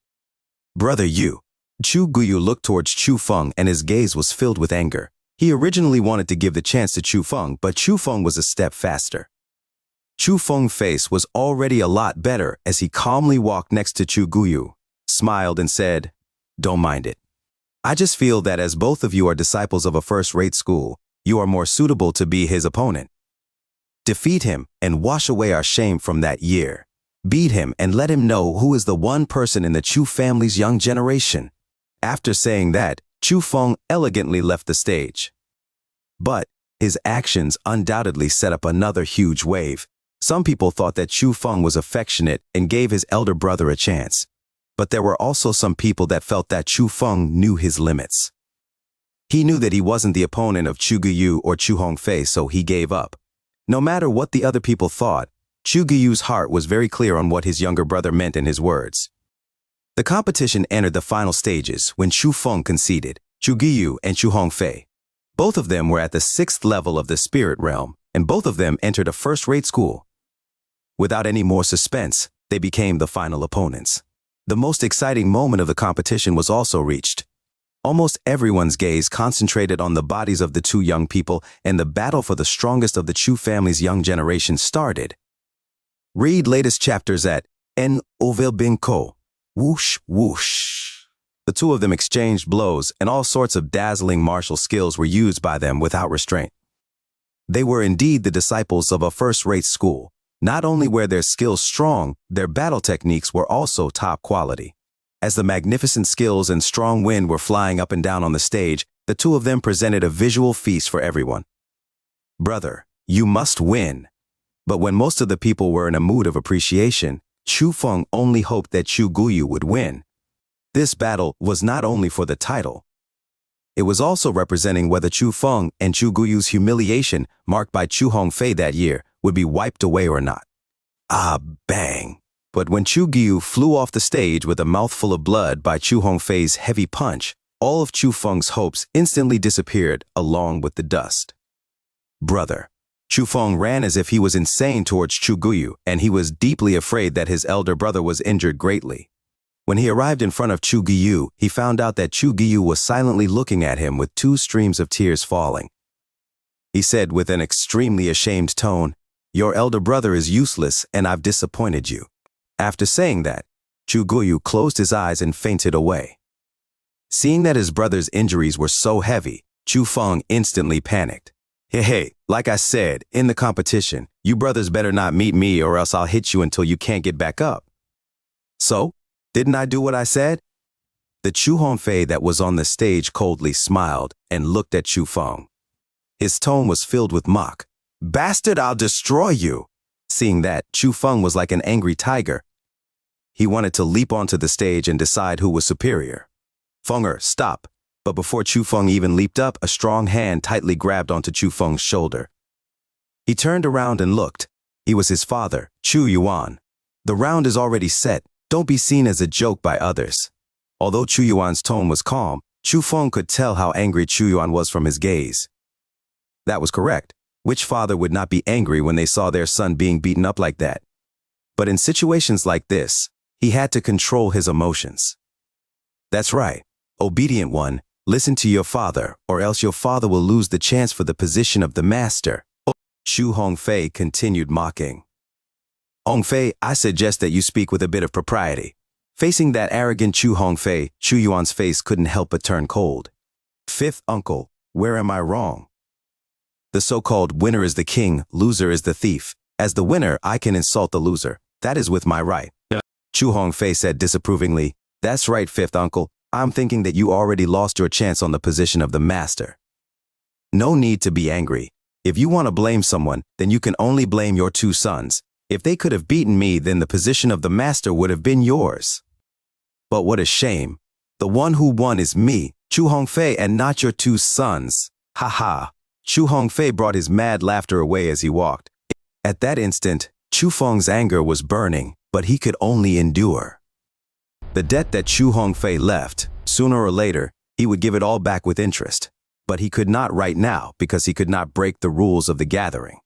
"Brother Yu." Chu Guyu looked towards Chu Feng and his gaze was filled with anger. He originally wanted to give the chance to Chu Feng, but Chu Feng was a step faster. Chu Feng's face was already a lot better as he calmly walked next to Chu Guyu, smiled and said, "Don't mind it. I just feel that as both of you are disciples of a first-rate school, you are more suitable to be his opponent. Defeat him and wash away our shame from that year. Beat him and let him know who is the one person in the Chu family's young generation." After saying that, Chu Feng elegantly left the stage. But his actions undoubtedly set up another huge wave. Some people thought that Chu Feng was affectionate and gave his elder brother a chance. But there were also some people that felt that Chu Feng knew his limits. He knew that he wasn't the opponent of Chu Guyu or Chu Hongfei, so he gave up. No matter what the other people thought, Chu Guyu's heart was very clear on what his younger brother meant in his words. The competition entered the final stages when Chu Feng conceded, Chu Guyu and Chu Hongfei. Both of them were at the 6th level of the spirit realm, and both of them entered a first-rate school. Without any more suspense, they became the final opponents. The most exciting moment of the competition was also reached. Almost everyone's gaze concentrated on the bodies of the 2 young people, and the battle for the strongest of the Chu family's young generation started. Read latest chapters at N-Ovel-Bin-Ko. Whoosh, whoosh. The 2 of them exchanged blows, and all sorts of dazzling martial skills were used by them without restraint. They were indeed the disciples of a first-rate school. Not only were their skills strong, their battle techniques were also top quality. As the magnificent skills and strong wind were flying up and down on the stage, the two of them presented a visual feast for everyone. Brother, you must win. But when most of the people were in a mood of appreciation, Chu Feng only hoped that Chu Guyu would win. This battle was not only for the title. It was also representing whether Chu Feng and Chu Guyu's humiliation marked by Chu Hongfei that year would be wiped away or not. Ah, bang! But when Chu Guyu flew off the stage with a mouthful of blood by Chu Hongfei's heavy punch, all of Chu Feng's hopes instantly disappeared along with the dust. Brother. Chu Feng ran as if he was insane towards Chu Guyu, and he was deeply afraid that his elder brother was injured greatly. When he arrived in front of Chu Guyu, he found out that Chu Guyu was silently looking at him with 2 streams of tears falling. He said with an extremely ashamed tone, "Your elder brother is useless and I've disappointed you." After saying that, Chu Guyu closed his eyes and fainted away. Seeing that his brother's injuries were so heavy, Chu Feng instantly panicked. Hey, like I said, in the competition, you brothers better not meet me or else I'll hit you until you can't get back up. So, didn't I do what I said? The Chu Hongfei that was on the stage coldly smiled and looked at Chu Feng. His tone was filled with mock. Bastard, I'll destroy you! Seeing that, Chu Feng was like an angry tiger. He wanted to leap onto the stage and decide who was superior. Fenger, stop! But before Chu Feng even leaped up, a strong hand tightly grabbed onto Chu Feng's shoulder. He turned around and looked. He was his father, Chu Yuan. The round is already set. Don't be seen as a joke by others. Although Chu Yuan's tone was calm, Chu Feng could tell how angry Chu Yuan was from his gaze. That was correct. Which father would not be angry when they saw their son being beaten up like that? But in situations like this, he had to control his emotions. That's right, obedient one, listen to your father, or else your father will lose the chance for the position of the master. Chu Hongfei continued mocking. Hongfei, I suggest that you speak with a bit of propriety. Facing that arrogant Chu Hongfei, Chu Yuan's face couldn't help but turn cold. Fifth uncle, where am I wrong? The so-called winner is the king, loser is the thief. As the winner, I can insult the loser. That is with my right. Chu Hongfei said disapprovingly, That's right, fifth uncle. I'm thinking that you already lost your chance on the position of the master. No need to be angry. If you want to blame someone, then you can only blame your 2 sons. If they could have beaten me, then the position of the master would have been yours. But what a shame. The one who won is me, Chu Hongfei, and not your 2 sons. Ha ha. Chu Hongfei brought his mad laughter away as he walked. At that instant, Chu Feng's anger was burning, but he could only endure. The debt that Chu Hongfei left, sooner or later, he would give it all back with interest. But he could not right now because he could not break the rules of the gathering.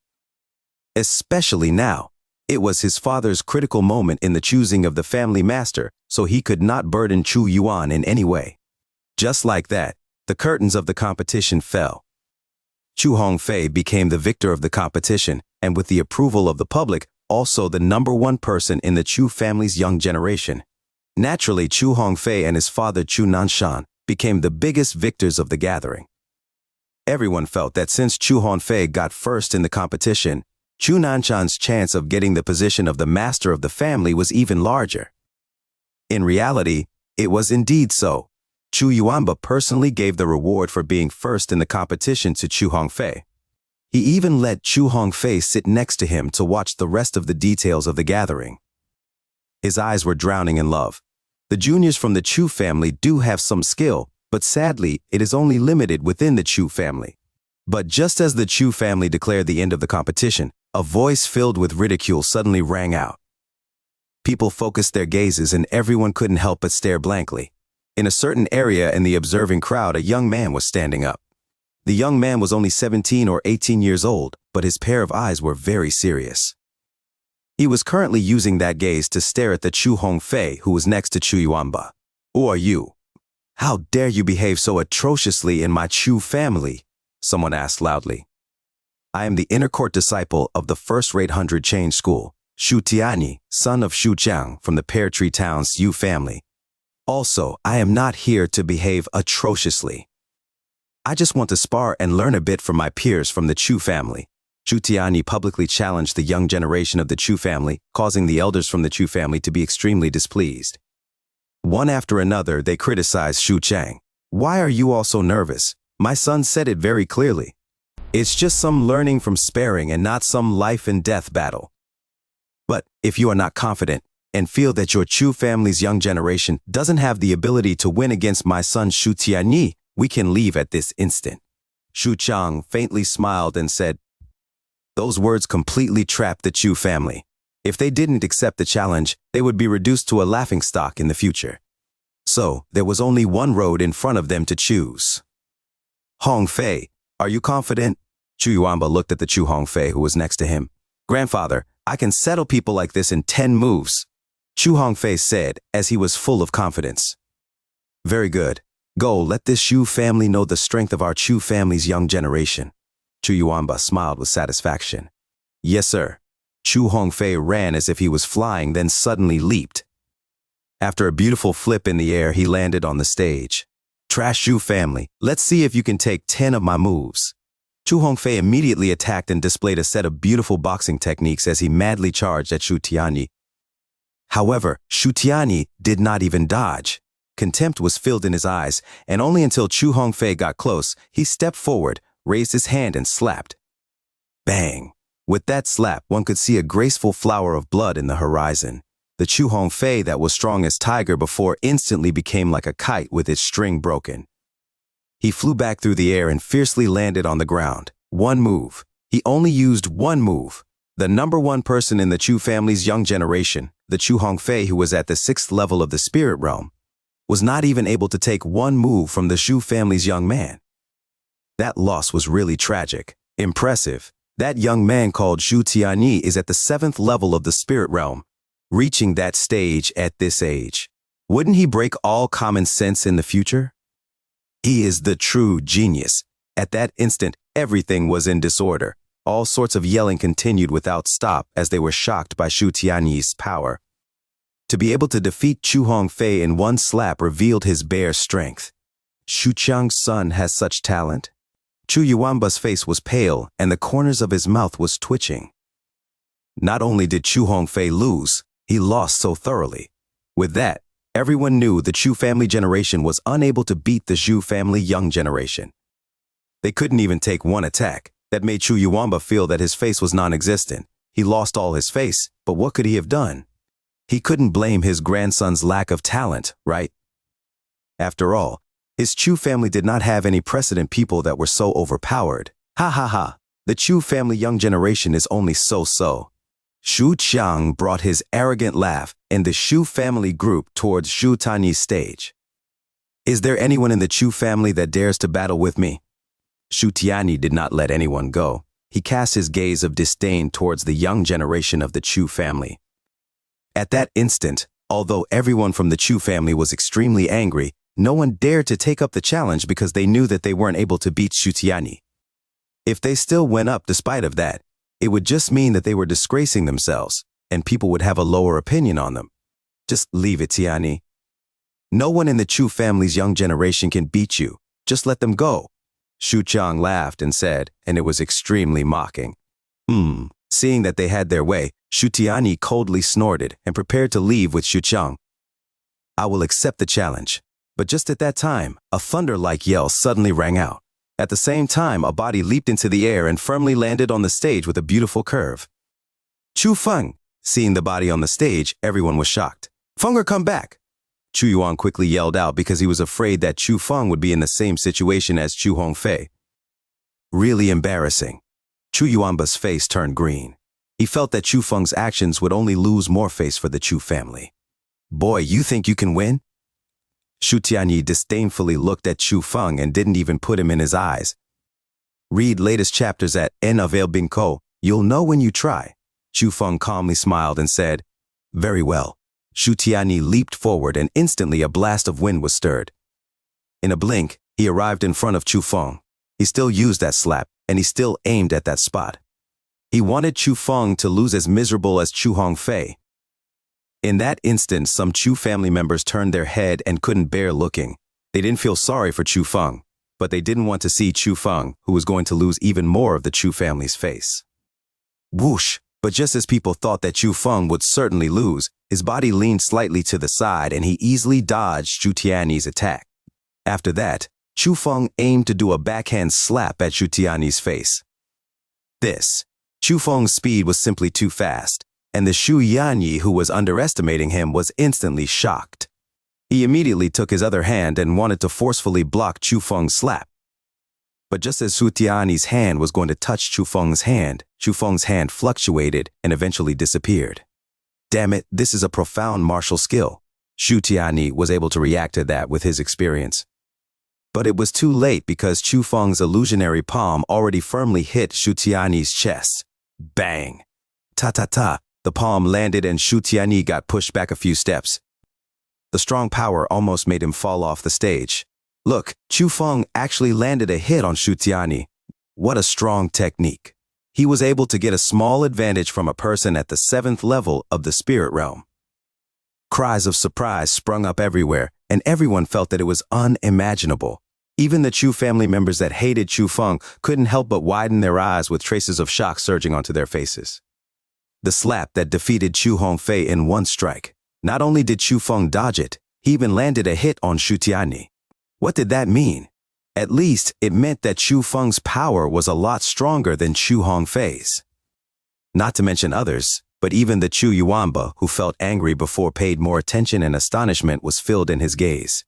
Especially now. It was his father's critical moment in the choosing of the family master, so he could not burden Chu Yuan in any way. Just like that, the curtains of the competition fell. Chu Hongfei became the victor of the competition, and with the approval of the public, also the #1 person in the Chu family's young generation. Naturally, Chu Hongfei and his father Chu Nanshan became the biggest victors of the gathering. Everyone felt that since Chu Hongfei got first in the competition, Chu Nanshan's chance of getting the position of the master of the family was even larger. In reality, it was indeed so. Chu Yuanba personally gave the reward for being first in the competition to Chu Hongfei. He even let Chu Hongfei sit next to him to watch the rest of the details of the gathering. His eyes were drowning in love. The juniors from the Chu family do have some skill, but sadly, it is only limited within the Chu family. But just as the Chu family declared the end of the competition, a voice filled with ridicule suddenly rang out. People focused their gazes and everyone couldn't help but stare blankly. In a certain area in the observing crowd, a young man was standing up. The young man was only 17 or 18 years old, but his pair of eyes were very serious. He was currently using that gaze to stare at the Chu Hongfei who was next to Chu Yuanba. Who are you? How dare you behave so atrociously in my Chu family? Someone asked loudly. I am the inner court disciple of the first-rate 100 school, Shu Tianyi, son of Shu Jiang from the Pear Tree Town's Yu family. Also, I am not here to behave atrociously. I just want to spar and learn a bit from my peers from the Chu family. Shu Tianyi publicly challenged the young generation of the Chu family, causing the elders from the Chu family to be extremely displeased. One after another, they criticized Shu Chang. Why are you all so nervous? My son said it very clearly. It's just some learning from sparring and not some life and death battle. But if you are not confident and feel that your Chu family's young generation doesn't have the ability to win against my son Shu Tianyi, we can leave at this instant. Shu Chang faintly smiled and said, those words completely trapped the Chu family. If they didn't accept the challenge, they would be reduced to a laughingstock in the future. So, there was only one road in front of them to choose. Hong Fei, are you confident? Chu Yuanba looked at the Chu Hong Fei who was next to him. Grandfather, I can settle people like this in 10 moves. Chu Hong Fei said as he was full of confidence. Very good. Go, let this Shu family know the strength of our Chu family's young generation. Chu Yuanba smiled with satisfaction. Yes, sir. Chu Hong Fei ran as if he was flying, then suddenly leaped. After a beautiful flip in the air, he landed on the stage. Trash Shu family, let's see if you can take 10 of my moves. Chu Hong Fei immediately attacked and displayed a set of beautiful boxing techniques as he madly charged at Shu Tianyi. However, Shu Tianyi did not even dodge. Contempt was filled in his eyes, and only until Chu Hong Fei got close, he stepped forward, raised his hand and slapped. Bang! With that slap, one could see a graceful flower of blood in the horizon. The Chu Hong Fei that was strong as tiger before instantly became like a kite with its string broken. He flew back through the air and fiercely landed on the ground. One move. He only used one move. The number one person in the Chu family's young generation, the Chu Hong Fei who was at the 6th level of the spirit realm, was not even able to take one move from the Shu family's young man. That loss was really tragic. Impressive. That young man called Shu Tianyi is at the 7th level of the spirit realm, reaching that stage at this age. Wouldn't he break all common sense in the future? He is the true genius. At that instant, everything was in disorder. All sorts of yelling continued without stop as they were shocked by Shu Tianyi's power. To be able to defeat Chu Hong Fei in one slap revealed his bare strength. Shu Chang's son has such talent. Chu Yuanba's face was pale and the corners of his mouth was twitching. Not only did Chu Hong Fei lose, he lost so thoroughly. With that, everyone knew the Chu family generation was unable to beat the Shu family young generation. They couldn't even take one attack. That made Chu Yuanba feel that his face was non-existent. He lost all his face, but what could he have done? He couldn't blame his grandson's lack of talent, right? After all, his Chu family did not have any precedent people that were so overpowered. Ha ha ha, the Chu family young generation is only so-so. Shu Chang brought his arrogant laugh and the Shu family group towards Shu Tianyi's stage. Is there anyone in the Chu family that dares to battle with me? Shu Tianyi did not let anyone go. He cast his gaze of disdain towards the young generation of the Chu family. At that instant, although everyone from the Chu family was extremely angry, no one dared to take up the challenge because they knew that they weren't able to beat Shu Tianyi. If they still went up despite of that, it would just mean that they were disgracing themselves, and people would have a lower opinion on them. Just leave it, Tianyi. No one in the Chu family's young generation can beat you. Just let them go. Shu Chang laughed and said, and it was extremely mocking. Seeing that they had their way, Shu Tianyi coldly snorted and prepared to leave with Shu Chang. I will accept the challenge. But just at that time, a thunder-like yell suddenly rang out. At the same time, a body leaped into the air and firmly landed on the stage with a beautiful curve. Chu Feng. Seeing the body on the stage, everyone was shocked. Fenger, come back! Chu Yuan quickly yelled out because he was afraid that Chu Feng would be in the same situation as Chu Hong Fei. Really embarrassing. Chu Yuanba's face turned green. He felt that Chu Feng's actions would only lose more face for the Chu family. Boy, you think you can win? Shu Tianyi disdainfully looked at Chu Feng and didn't even put him in his eyes. Read latest chapters at NAVELBinko. You'll know when you try. Chu Feng calmly smiled and said, Very well. Shu Tianyi leaped forward and instantly a blast of wind was stirred. In a blink, he arrived in front of Chu Feng. He still used that slap, and he still aimed at that spot. He wanted Chu Feng to lose as miserable as Chu Hong Fei. In that instant, some Chu family members turned their head and couldn't bear looking. They didn't feel sorry for Chu Feng, but they didn't want to see Chu Feng, who was going to lose even more of the Chu family's face. Whoosh! But just as people thought that Chu Feng would certainly lose, his body leaned slightly to the side and he easily dodged Chu Tiany's attack. After that, Chu Feng aimed to do a backhand slap at Chu Tiany's face. Chu Feng's speed was simply too fast, and the Shu Yanyi who was underestimating him was instantly shocked. He immediately took his other hand and wanted to forcefully block Chu Feng's slap. But just as Chu Tiany's hand was going to touch Chu Feng's hand fluctuated and eventually disappeared. Damn it, this is a profound martial skill. Chu Tiany was able to react to that with his experience. But it was too late because Chu Feng's illusionary palm already firmly hit Chu Tiany's chest. Bang! Ta-ta-ta! The palm landed and Chu Tiany got pushed back a few steps. The strong power almost made him fall off the stage. Look, Chu Feng actually landed a hit on Chu Tiany. What a strong technique. He was able to get a small advantage from a person at the 7th level of the spirit realm. Cries of surprise sprung up everywhere, and everyone felt that it was unimaginable. Even the Chu family members that hated Chu Feng couldn't help but widen their eyes with traces of shock surging onto their faces. The slap that defeated Chu Hongfei in one strike. Not only did Chu Feng dodge it, he even landed a hit on Chu Tiany. What did that mean? At least, it meant that Chu Feng's power was a lot stronger than Chu Hongfei's. Not to mention others, but even the Chu Yuanba, who felt angry before paid more attention and astonishment was filled in his gaze.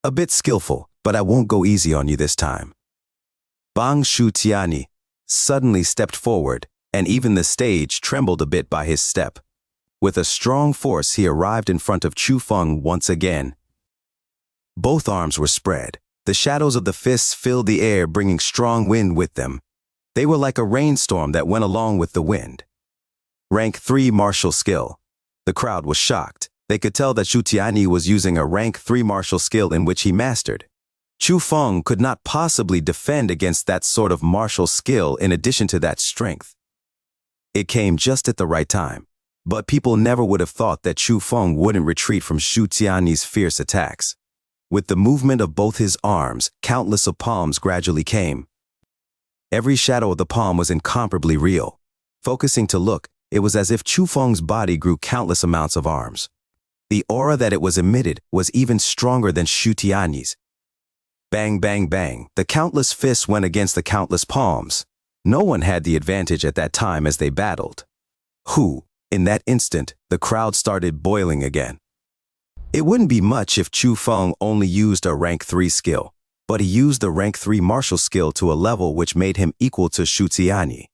A bit skillful, but I won't go easy on you this time. Bang Chu Tiany suddenly stepped forward, and even the stage trembled a bit by his step. With a strong force, he arrived in front of Chu Feng once again. Both arms were spread. The shadows of the fists filled the air, bringing strong wind with them. They were like a rainstorm that went along with the wind. Rank 3 martial skill. The crowd was shocked. They could tell that Chu Tiany was using a rank 3 martial skill in which he mastered. Chu Feng could not possibly defend against that sort of martial skill in addition to that strength. It came just at the right time, but people never would have thought that Chu Feng wouldn't retreat from Chu Tiany's fierce attacks. With the movement of both his arms, countless of palms gradually came. Every shadow of the palm was incomparably real. Focusing to look, it was as if Chu Feng's body grew countless amounts of arms. The aura that it was emitted was even stronger than Chu Tiany's. Bang, bang, bang, the countless fists went against the countless palms. No one had the advantage at that time as they battled. In that instant, the crowd started boiling again. It wouldn't be much if Chu Feng only used a rank 3 skill, but he used the rank 3 martial skill to a level which made him equal to Chu Tiany.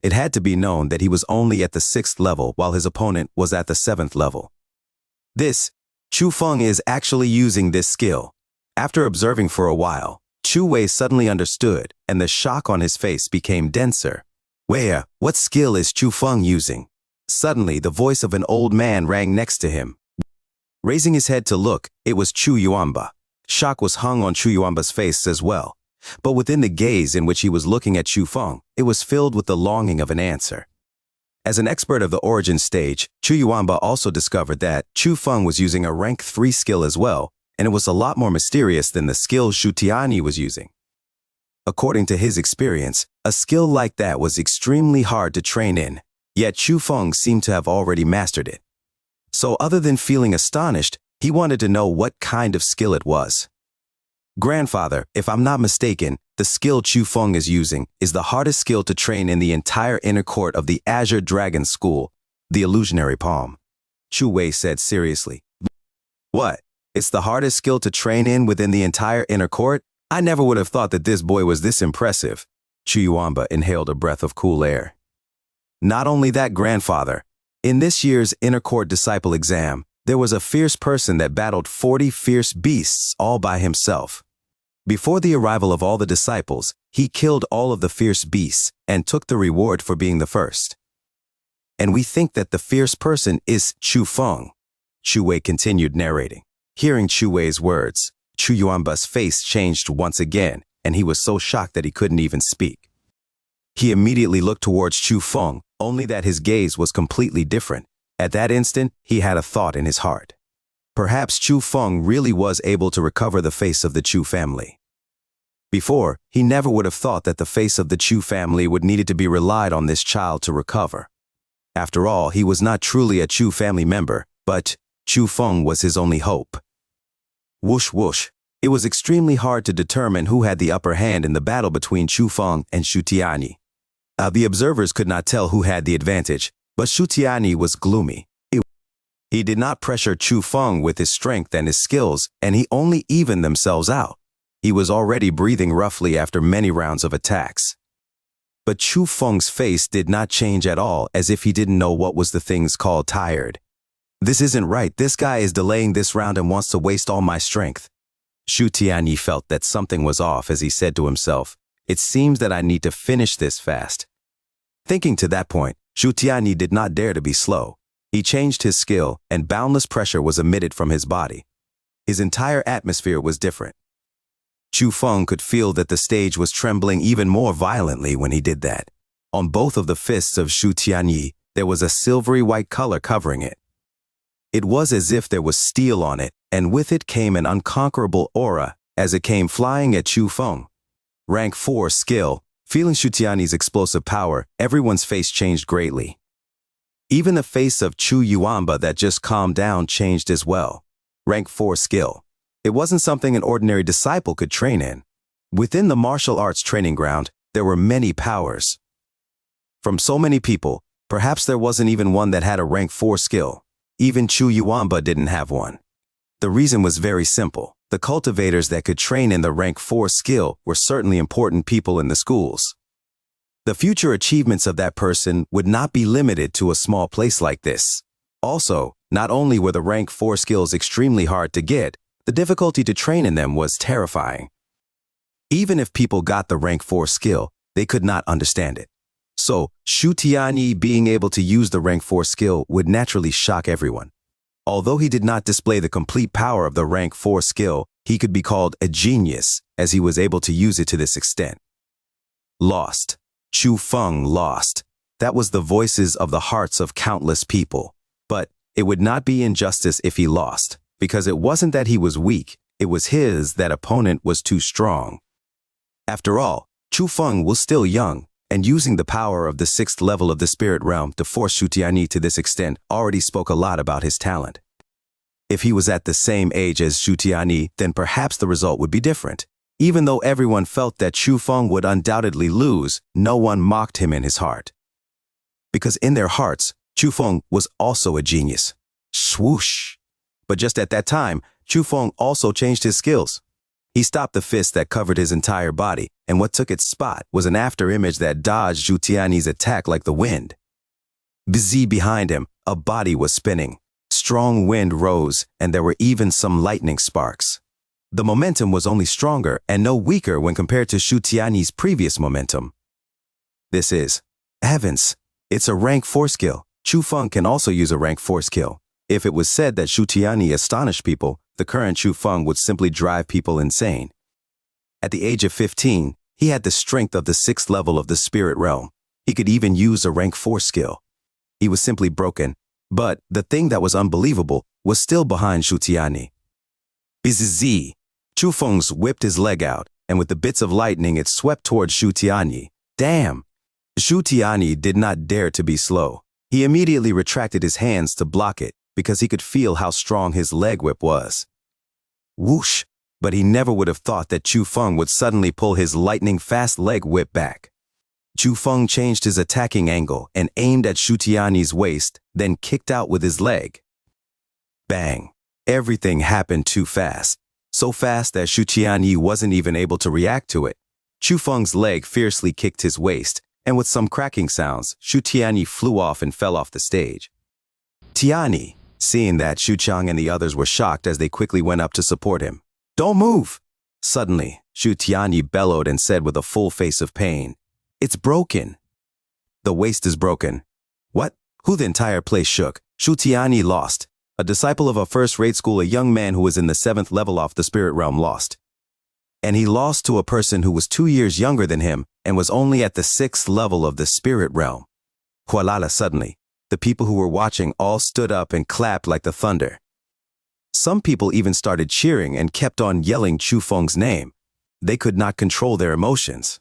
It had to be known that he was only at the 6th level while his opponent was at the 7th level. Chu Feng is actually using this skill. After observing for a while, Chu Wei suddenly understood, and the shock on his face became denser. What skill is Chu Feng using? Suddenly, the voice of an old man rang next to him. Raising his head to look, it was Chu Yuanba. Shock was hung on Chu Yuanba's face as well. But within the gaze in which he was looking at Chu Feng, it was filled with the longing of an answer. As an expert of the origin stage, Chu Yuanba also discovered that Chu Feng was using a rank 3 skill as well, and it was a lot more mysterious than the skill Chu Tiany was using. According to his experience, a skill like that was extremely hard to train in, yet Chu Feng seemed to have already mastered it. So other than feeling astonished, he wanted to know what kind of skill it was. Grandfather, if I'm not mistaken, the skill Chu Feng is using is the hardest skill to train in the entire inner court of the Azure Dragon School, the illusionary palm. Chu Wei said seriously. What? It's the hardest skill to train in within the entire inner court? I never would have thought that this boy was this impressive. Chu Yuanba inhaled a breath of cool air. Not only that, grandfather. In this year's inner court disciple exam, there was a fierce person that battled 40 fierce beasts all by himself. Before the arrival of all the disciples, he killed all of the fierce beasts and took the reward for being the first. And we think that the fierce person is Chu Feng. Chu Wei continued narrating. Hearing Chu Wei's words, Chu Yuanba's face changed once again, and he was so shocked that he couldn't even speak. He immediately looked towards Chu Feng, only that his gaze was completely different. At that instant, he had a thought in his heart. Perhaps Chu Feng really was able to recover the face of the Chu family. Before, he never would have thought that the face of the Chu family would need to be relied on this child to recover. After all, he was not truly a Chu family member, but Chu Feng was his only hope. Whoosh whoosh. It was extremely hard to determine who had the upper hand in the battle between Chu Feng and Shu Tianyi. The observers could not tell who had the advantage, but Shu Tianyi was gloomy. He did not pressure Chu Feng with his strength and his skills, and he only evened themselves out. He was already breathing roughly after many rounds of attacks. But Chu Feng's face did not change at all, as if he didn't know what was the things called tired. This isn't right. This guy is delaying this round and wants to waste all my strength. Shu Tianyi felt that something was off as he said to himself, "It seems that I need to finish this fast." Thinking to that point, Shu Tianyi did not dare to be slow. He changed his skill, and boundless pressure was emitted from his body. His entire atmosphere was different. Chu Feng could feel that the stage was trembling even more violently when he did that. On both of the fists of Shu Tianyi, there was a silvery white color covering it. It was as if there was steel on it, and with it came an unconquerable aura as it came flying at Chu Feng. Rank 4 skill. Feeling Shu Tianyi's explosive power, everyone's face changed greatly. Even the face of Chu Yuanba that just calmed down changed as well. Rank 4 skill. It wasn't something an ordinary disciple could train in. Within the martial arts training ground, there were many powers. From so many people, perhaps there wasn't even one that had a rank 4 skill. Even Chu Yuanba didn't have one. The reason was very simple. The cultivators that could train in the rank 4 skill were certainly important people in the schools. The future achievements of that person would not be limited to a small place like this. Also, not only were the rank 4 skills extremely hard to get, the difficulty to train in them was terrifying. Even if people got the rank 4 skill, they could not understand it. So, Shu Tianyi being able to use the rank 4 skill would naturally shock everyone. Although he did not display the complete power of the rank 4 skill, he could be called a genius, as he was able to use it to this extent. Lost. Chu Feng lost. That was the voices of the hearts of countless people. But it would not be injustice if he lost, because it wasn't that he was weak, it was that opponent was too strong. After all, Chu Feng was still young, and using the power of the 6th level of the spirit realm to force Shu Tianyi to this extent already spoke a lot about his talent. If he was at the same age as Shu Tianyi, then perhaps the result would be different. Even though everyone felt that Chu Feng would undoubtedly lose, no one mocked him in his heart. Because in their hearts, Chu Feng was also a genius. Swoosh! But just at that time, Chu Feng also changed his skills. He stopped the fist that covered his entire body, and what took its spot was an after-image that dodged Shu Tianyi's attack like the wind. Busy behind him, a body was spinning. Strong wind rose, and there were even some lightning sparks. The momentum was only stronger and no weaker when compared to Shu Tianyi's previous momentum. This is heavens. It's a rank 4 skill. Chu Feng can also use a rank 4 skill. If it was said that Shu Tianyi astonished people, the current Chu Feng would simply drive people insane. At the age of 15, he had the strength of the 6th level of the spirit realm. He could even use a rank 4 skill. He was simply broken, but the thing that was unbelievable was still behind Shu Tianyi. Bzzz. Chu Feng's whipped his leg out, and with the bits of lightning it swept towards Shu Tianyi. Damn! Shu Tianyi did not dare to be slow. He immediately retracted his hands to block it, because he could feel how strong his leg whip was. Whoosh! But he never would have thought that Chu Feng would suddenly pull his lightning-fast leg whip back. Chu Feng changed his attacking angle and aimed at Shu Tianyi's waist, then kicked out with his leg. Bang! Everything happened too fast. So fast that Shu Tianyi wasn't even able to react to it. Chu Feng's leg fiercely kicked his waist, and with some cracking sounds, Shu Tianyi flew off and fell off the stage. Tianyi, seeing that, Shu Chang and the others were shocked as they quickly went up to support him. Don't move! Suddenly, Shu Tianyi bellowed and said with a full face of pain, It's broken. The waist is broken. What? Who? The entire place shook. Shu Tianyi lost. A disciple of a first-rate school, a young man who was in the 7th level off the spirit realm lost. And he lost to a person who was 2 years younger than him and was only at the 6th level of the spirit realm. Hualala! Suddenly, the people who were watching all stood up and clapped like the thunder. Some people even started cheering and kept on yelling Chu Feng's name. They could not control their emotions.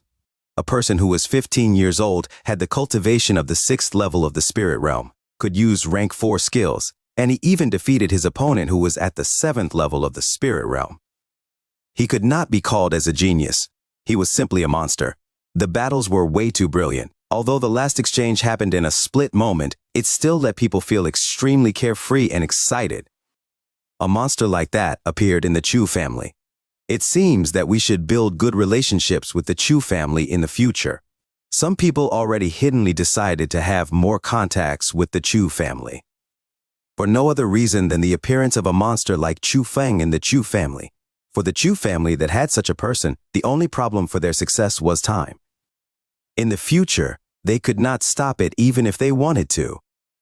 a person who was 15 years old, had the cultivation of the 6th level of the spirit realm, could use rank 4 skills, and he even defeated his opponent who was at the 7th level of the spirit realm. He could not be called as a genius. He was simply a monster. The battles were way too brilliant. Although the last exchange happened in a split moment, it still let people feel extremely carefree and excited. A monster like that appeared in the Chu family. It seems that we should build good relationships with the Chu family in the future. Some people already hiddenly decided to have more contacts with the Chu family, for no other reason than the appearance of a monster like Chu Feng in the Chu family. For the Chu family that had such a person, the only problem for their success was time. In the future, they could not stop it even if they wanted to.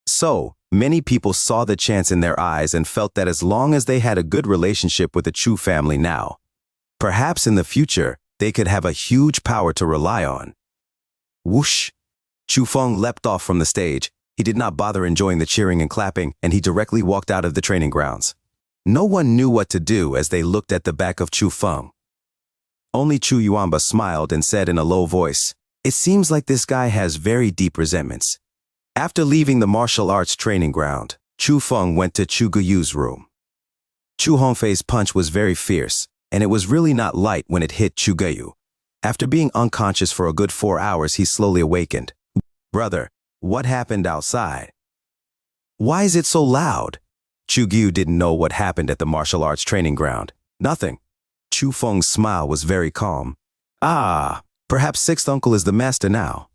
So, many people saw the chance in their eyes and felt that as long as they had a good relationship with the Chu family now, perhaps in the future, they could have a huge power to rely on. Whoosh! Chu Feng leapt off from the stage. He did not bother enjoying the cheering and clapping, and he directly walked out of the training grounds. No one knew what to do as they looked at the back of Chu Feng. Only Chu Yuanba smiled and said in a low voice, "It seems like this guy has very deep resentments." After leaving the martial arts training ground, Chu Feng went to Chu Guyu's room. Chu Hongfei's punch was very fierce, and it was really not light when it hit Chu Guyu. After being unconscious for a good 4 hours, he slowly awakened. "Brother, what happened outside? Why is it so loud?" Chu Guyu didn't know what happened at the martial arts training ground. "Nothing." Chu Feng's smile was very calm. "Ah, perhaps Sixth Uncle is the master now.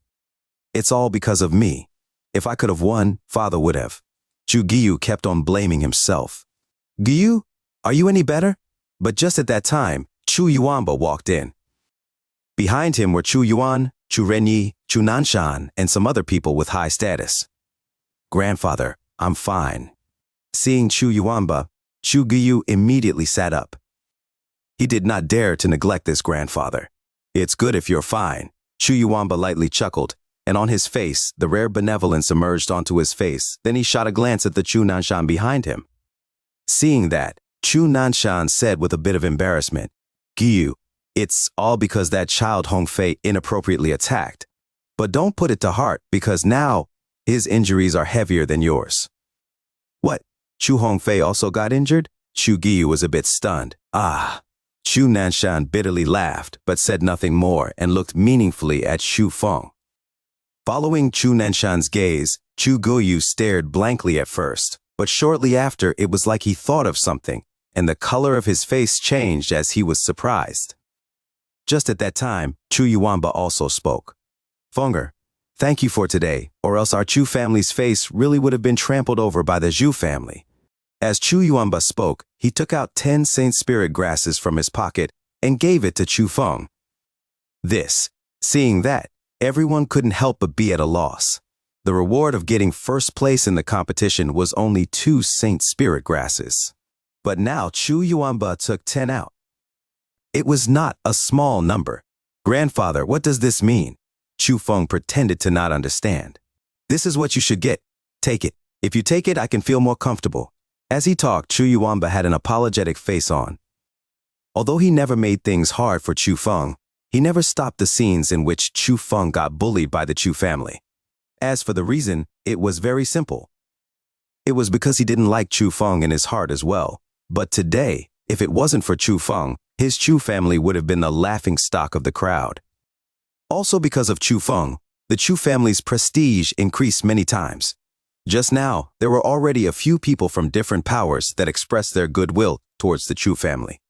It's all because of me. If I could have won, Father would have." Chu Guyu kept on blaming himself. "Guyu, are you any better?" But just at that time, Chu Yuanba walked in. Behind him were Chu Yuan, Chu Renyi, Chu Nanshan, and some other people with high status. "Grandfather, I'm fine." Seeing Chu Yuanba, Chu Guyu immediately sat up. He did not dare to neglect this grandfather. "It's good if you're fine." Chu Yuanba lightly chuckled, and on his face, the rare benevolence emerged onto his face. Then he shot a glance at the Chu Nanshan behind him. Seeing that, Chu Nanshan said with a bit of embarrassment, "Guyu, it's all because that child Hongfei inappropriately attacked. But don't put it to heart, because now his injuries are heavier than yours." "What? Chu Hongfei also got injured?" Chu Guyu was a bit stunned. "Ah." Chu Nanshan bitterly laughed, but said nothing more and looked meaningfully at Chu Feng. Following Chu Nanshan's gaze, Chu Guyu stared blankly at first, but shortly after it was like he thought of something, and the color of his face changed as he was surprised. Just at that time, Chu Yuanba also spoke. "Fenger, thank you for today, or else our Chu family's face really would have been trampled over by the Zhu family." As Chu Yuanba spoke, he took out 10 Saint Spirit grasses from his pocket and gave it to Chu Feng. Seeing that, everyone couldn't help but be at a loss. The reward of getting first place in the competition was only 2 Saint Spirit grasses. But now Chu Yuanba took 10 out. It was not a small number. "Grandfather, what does this mean?" Chu Feng pretended to not understand. "This is what you should get. Take it. If you take it, I can feel more comfortable." As he talked, Chu Yuanba had an apologetic face on. Although he never made things hard for Chu Feng, he never stopped the scenes in which Chu Feng got bullied by the Chu family. As for the reason, it was very simple. It was because he didn't like Chu Feng in his heart as well. But today, if it wasn't for Chu Feng, his Chu family would have been the laughingstock of the crowd. Also because of Chu Feng, the Chu family's prestige increased many times. Just now, there were already a few people from different powers that expressed their goodwill towards the Chu family.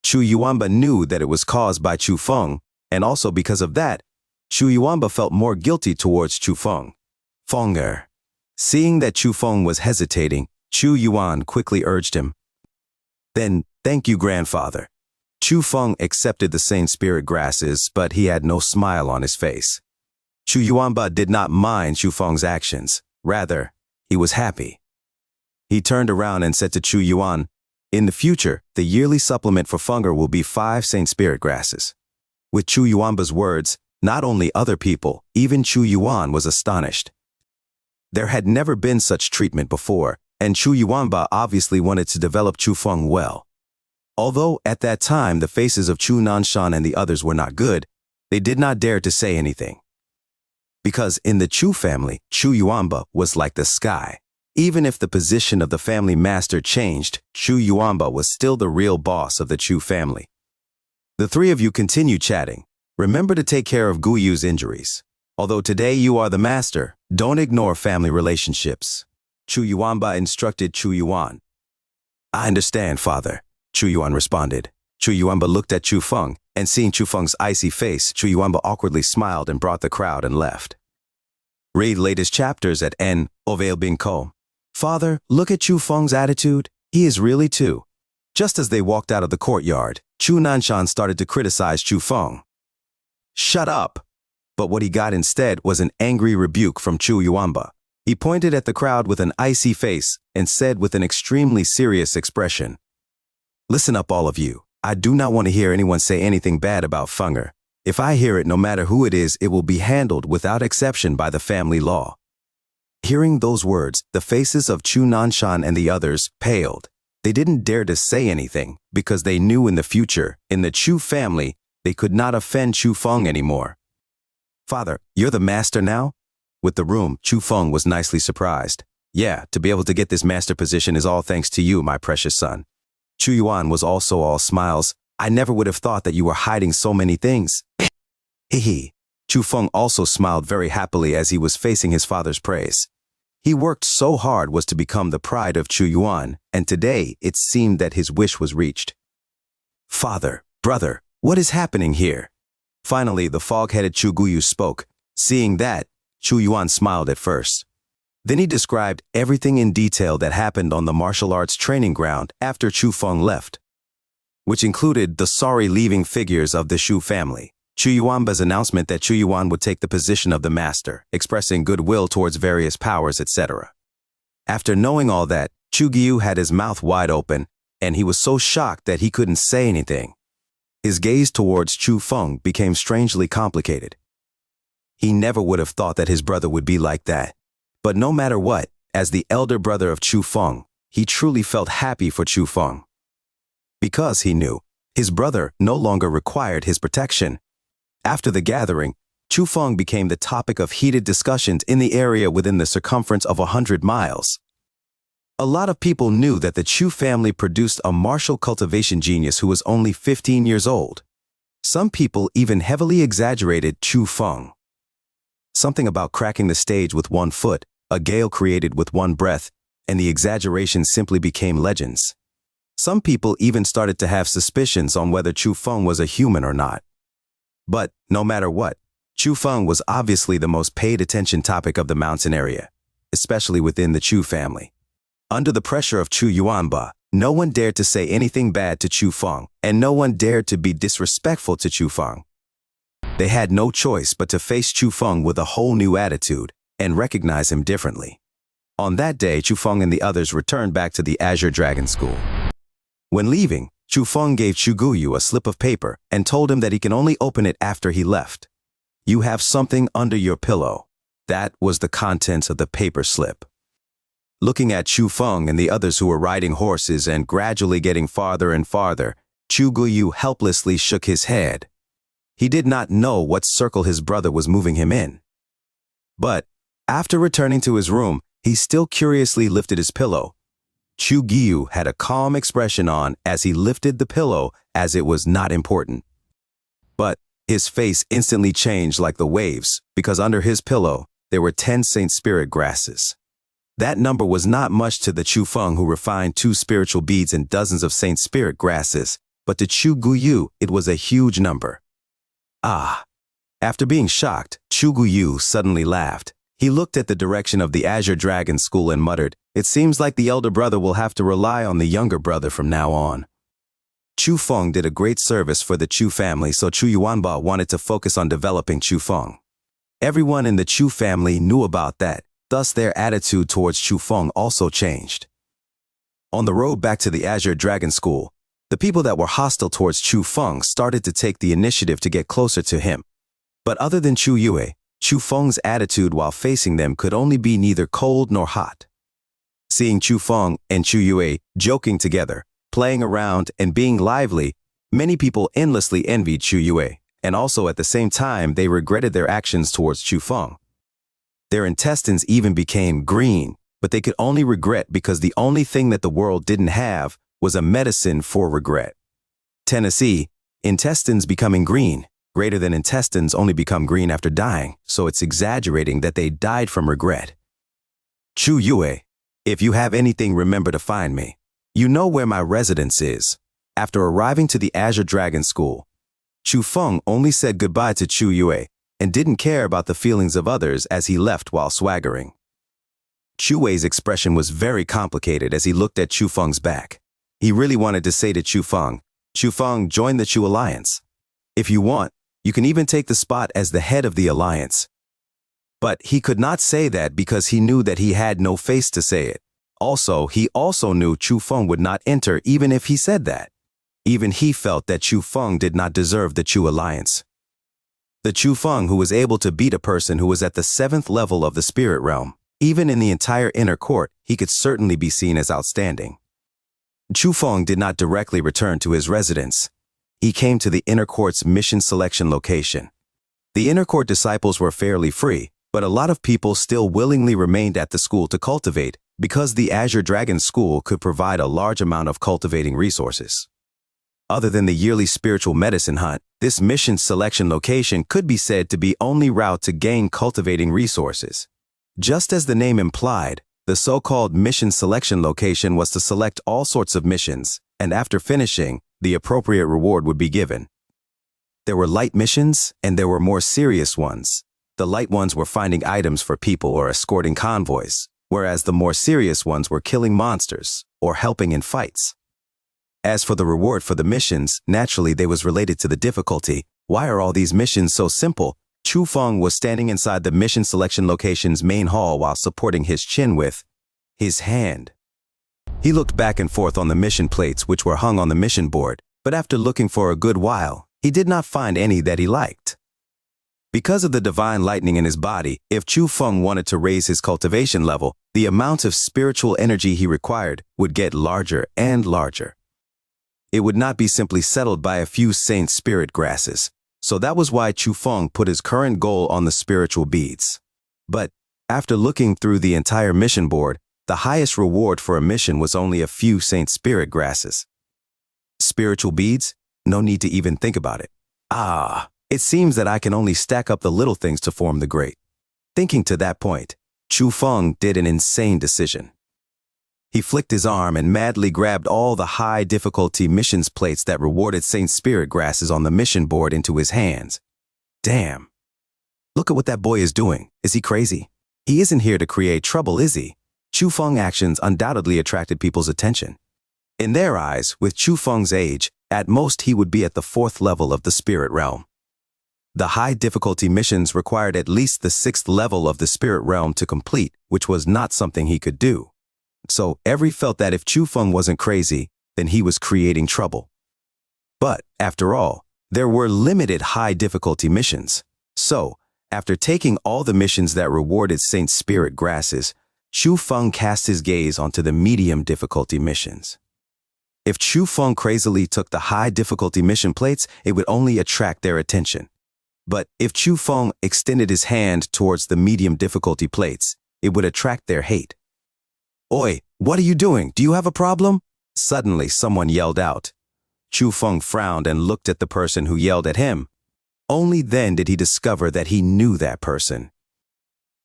Chu Yuanba knew that it was caused by Chu Feng, and also because of that, Chu Yuanba felt more guilty towards Chu Feng. "Fenger." Seeing that Chu Feng was hesitating, Chu Yuan quickly urged him. "Then, thank you, grandfather." Chu Feng accepted the Saint Spirit grasses, but he had no smile on his face. Chu Yuanba did not mind Chu Feng's actions. Rather, he was happy. He turned around and said to Chu Yuan, "In the future, the yearly supplement for Fenger will be 5 Saint Spirit grasses." With Chu Yuanba's words, not only other people, even Chu Yuan was astonished. There had never been such treatment before, and Chu Yuanba obviously wanted to develop Chu Feng well. Although at that time the faces of Chu Nanshan and the others were not good, They did not dare to say anything. Because in the Chu family, Chu Yuanba was like the sky. Even if the position of the family master changed, Chu Yuanba was still the real boss of the Chu family. The three of you continue chatting. Remember to take care of Guyu's injuries. Although today you are the master, don't ignore family relationships. Chu Yuanba instructed Chu Yuan. I understand, father, Chu Yuan responded. Chu Yuanba looked at Chu Feng, and seeing Chu Feng's icy face, Chu Yuanba awkwardly smiled and brought the crowd and left. Read latest chapters at N.Ovail.Binko. Father, look at Chu Feng's attitude. He is really too. Just as they walked out of the courtyard, Chu Nanshan started to criticize Chu Feng. Shut up! But what he got instead was an angry rebuke from Chu Yuanba. He pointed at the crowd with an icy face and said with an extremely serious expression, Listen up, all of you. I do not want to hear anyone say anything bad about Fenger. If I hear it, no matter who it is, it will be handled without exception by the family law. Hearing those words, the faces of Chu Nanshan and the others paled. They didn't dare to say anything because they knew in the future, in the Chu family, they could not offend Chu Feng anymore. Father, you're the master now? With the room, Chu Feng was nicely surprised. Yeah, to be able to get this master position is all thanks to you, my precious son. Chu Yuan was also all smiles. I never would have thought that you were hiding so many things. Hee. Chu Feng also smiled very happily as he was facing his father's praise. He worked so hard was to become the pride of Chu Yuan, and today it seemed that his wish was reached. Father, brother, what is happening here? Finally, the fog-headed Chu Guyu spoke. Seeing that, Chu Yuan smiled at first. Then he described everything in detail that happened on the martial arts training ground after Chu Feng left, which included the sorry leaving figures of the Chu family, Chu Yuanba's announcement that Chu Yuan would take the position of the master, expressing goodwill towards various powers, etc. After knowing all that, Chu Guyu had his mouth wide open, and he was so shocked that he couldn't say anything. His gaze towards Chu Feng became strangely complicated. He never would have thought that his brother would be like that. But no matter what, as the elder brother of Chu Feng, he truly felt happy for Chu Feng. Because he knew, his brother no longer required his protection. After the gathering, Chu Feng became the topic of heated discussions in the area within the circumference of 100 miles. A lot of people knew that the Chu family produced a martial cultivation genius who was only 15 years old. Some people even heavily exaggerated Chu Feng. Something about cracking the stage with one foot, a gale created with one breath, and the exaggeration simply became legends. Some people even started to have suspicions on whether Chu Feng was a human or not. But, no matter what, Chu Feng was obviously the most paid attention topic of the mountain area, especially within the Chu family. Under the pressure of Chu Yuanba, no one dared to say anything bad to Chu Feng, and no one dared to be disrespectful to Chu Feng. They had no choice but to face Chu Feng with a whole new attitude and recognize him differently. On that day, Chu Feng and the others returned back to the Azure Dragon School. When leaving, Chu Feng gave Chu Guyu a slip of paper and told him that he can only open it after he left. You have something under your pillow. That was the contents of the paper slip. Looking at Chu Feng and the others who were riding horses and gradually getting farther and farther, Chu Guyu helplessly shook his head. He did not know what circle his brother was moving him in. But, after returning to his room, he still curiously lifted his pillow. Chu Guyu had a calm expression on as he lifted the pillow as it was not important. But his face instantly changed like the waves because under his pillow there were 10 Saint Spirit grasses. That number was not much to the Chu Feng who refined 2 spiritual beads and dozens of Saint Spirit grasses, but to Chu Guyu it was a huge number. Ah! After being shocked, Chu Guyu suddenly laughed. He looked at the direction of the Azure Dragon School and muttered, "It seems like the elder brother will have to rely on the younger brother from now on." Chu Feng did a great service for the Chu family, so Chu Yuanba wanted to focus on developing Chu Feng. Everyone in the Chu family knew about that, thus their attitude towards Chu Feng also changed. On the road back to the Azure Dragon School, the people that were hostile towards Chu Feng started to take the initiative to get closer to him. But other than Chu Yue, Chu Feng's attitude while facing them could only be neither cold nor hot. Seeing Chu Feng and Chu Yue joking together, playing around and being lively, many people endlessly envied Chu Yue, and also at the same time they regretted their actions towards Chu Feng. Their intestines even became green, but they could only regret because the only thing that the world didn't have was a medicine for regret. Tennessee, intestines becoming green. Greater than intestines only become green after dying, so it's exaggerating that they died from regret. Chu Yue, if you have anything, remember to find me. You know where my residence is. After arriving to the Azure Dragon School, Chu Feng only said goodbye to Chu Yue and didn't care about the feelings of others as he left while swaggering. Chu Yue's expression was very complicated as he looked at Chu Feng's back. He really wanted to say to Chu Feng, join the Chu Alliance. If you want, you can even take the spot as the head of the alliance. But he could not say that because he knew that he had no face to say it. He also knew Chu Feng would not enter even if he said that. Even he felt that Chu Feng did not deserve the Chu Alliance. The Chu Feng who was able to beat a person who was at the 7th level of the spirit realm, even in the entire inner court, he could certainly be seen as outstanding. Chu Feng did not directly return to his residence. He came to the inner court's mission selection location. The inner court disciples were fairly free, but a lot of people still willingly remained at the school to cultivate because the Azure Dragon School could provide a large amount of cultivating resources. Other than the yearly spiritual medicine hunt, this mission selection location could be said to be only route to gain cultivating resources. Just as the name implied, the so-called mission selection location was to select all sorts of missions, and after finishing, the appropriate reward would be given. There were light missions, and there were more serious ones. The light ones were finding items for people or escorting convoys, whereas the more serious ones were killing monsters or helping in fights. As for the reward for the missions, naturally they was related to the difficulty. Why are all these missions so simple? Chu Feng was standing inside the mission selection location's main hall while supporting his chin with his hand. He looked back and forth on the mission plates which were hung on the mission board, but after looking for a good while, he did not find any that he liked. Because of the divine lightning in his body, if Chu Feng wanted to raise his cultivation level, the amount of spiritual energy he required would get larger and larger. It would not be simply settled by a few saint spirit grasses, so that was why Chu Feng put his current goal on the spiritual beads. But after looking through the entire mission board, the highest reward for a mission was only a few saint spirit grasses. Spiritual beads? No need to even think about it. It seems that I can only stack up the little things to form the great. Thinking to that point, Chu Feng did an insane decision. He flicked his arm and madly grabbed all the high difficulty missions plates that rewarded saint spirit grasses on the mission board into his hands. Damn. Look at what that boy is doing. Is he crazy? He isn't here to create trouble, is he? Chu Feng's actions undoubtedly attracted people's attention. In their eyes, with Chu Feng's age, at most he would be at the 4th level of the spirit realm. The high difficulty missions required at least the 6th level of the spirit realm to complete, which was not something he could do. So everyone felt that if Chu Feng wasn't crazy, then he was creating trouble. But, after all, there were limited high difficulty missions. So, after taking all the missions that rewarded saint spirit grasses, Chu Feng cast his gaze onto the medium difficulty missions. If Chu Feng crazily took the high difficulty mission plates, it would only attract their attention. But if Chu Feng extended his hand towards the medium difficulty plates, it would attract their hate. Oi, what are you doing? Do you have a problem? Suddenly, someone yelled out. Chu Feng frowned and looked at the person who yelled at him. Only then did he discover that he knew that person.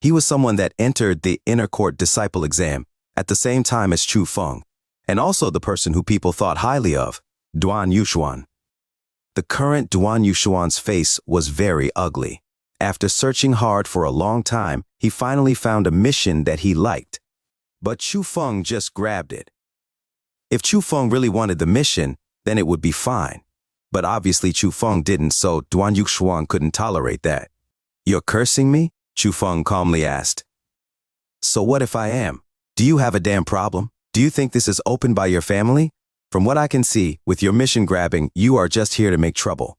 He was someone that entered the inner court disciple exam at the same time as Chu Feng, and also the person who people thought highly of, Duan Yushuan. The current Duan Yushuan's face was very ugly. After searching hard for a long time, he finally found a mission that he liked. But Chu Feng just grabbed it. If Chu Feng really wanted the mission, then it would be fine. But obviously Chu Feng didn't, so Duan Yushuan couldn't tolerate that. You're cursing me? Chu Feng calmly asked. So what if I am? Do you have a damn problem? Do you think this is open by your family? From what I can see, with your mission grabbing, you are just here to make trouble.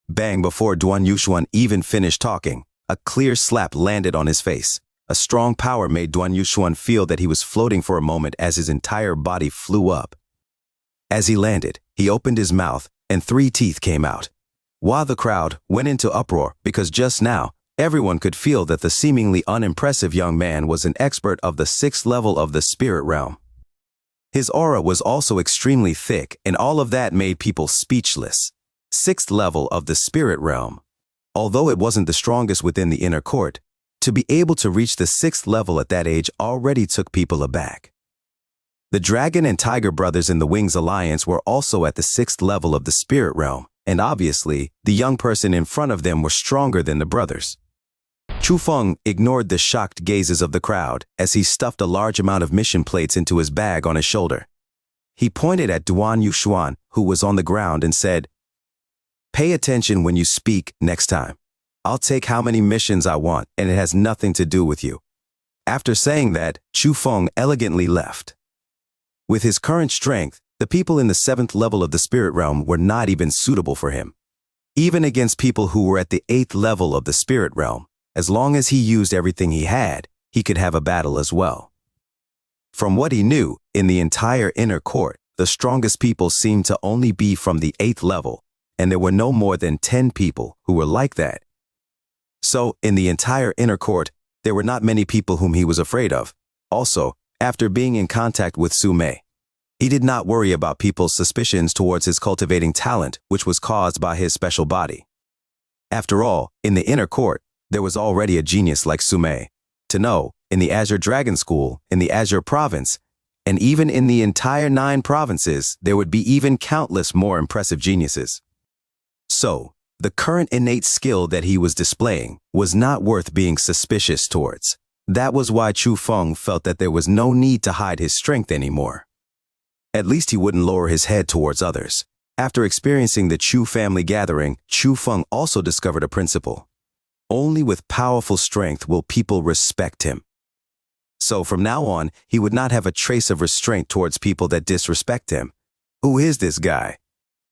Bang! Before Duan Yushuan even finished talking, a clear slap landed on his face. A strong power made Duan Yushuan feel that he was floating for a moment as his entire body flew up. As he landed, he opened his mouth, and 3 teeth came out. while the crowd went into uproar because just now, everyone could feel that the seemingly unimpressive young man was an expert of the 6th level of the spirit realm. His aura was also extremely thick, and all of that made people speechless. 6th level of the spirit realm. Although it wasn't the strongest within the inner court, to be able to reach the 6th level at that age already took people aback. The Dragon and Tiger brothers in the Wings Alliance were also at the 6th level of the spirit realm, and obviously, the young person in front of them was stronger than the brothers. Chu Feng ignored the shocked gazes of the crowd as he stuffed a large amount of mission plates into his bag on his shoulder. He pointed at Duan Yuxuan, who was on the ground, and said, "Pay attention when you speak next time. I'll take how many missions I want, and it has nothing to do with you." After saying that, Chu Feng elegantly left. With his current strength, the people in the 7th level of the spirit realm were not even suitable for him. Even against people who were at the 8th level of the spirit realm, as long as he used everything he had, he could have a battle as well. From what he knew, in the entire inner court, the strongest people seemed to only be from the 8th level, and there were no more than 10 people who were like that. So, in the entire inner court, there were not many people whom he was afraid of. Also, after being in contact with Su Mei, he did not worry about people's suspicions towards his cultivating talent, which was caused by his special body. After all, in the inner court, there was already a genius like Su Mei. To know, in the Azure Dragon School, in the Azure Province, and even in the entire 9 provinces, there would be even countless more impressive geniuses. So, the current innate skill that he was displaying was not worth being suspicious towards. That was why Chu Feng felt that there was no need to hide his strength anymore. At least he wouldn't lower his head towards others. After experiencing the Chu family gathering, Chu Feng also discovered a principle. Only with powerful strength will people respect him. So from now on, he would not have a trace of restraint towards people that disrespect him. Who is this guy?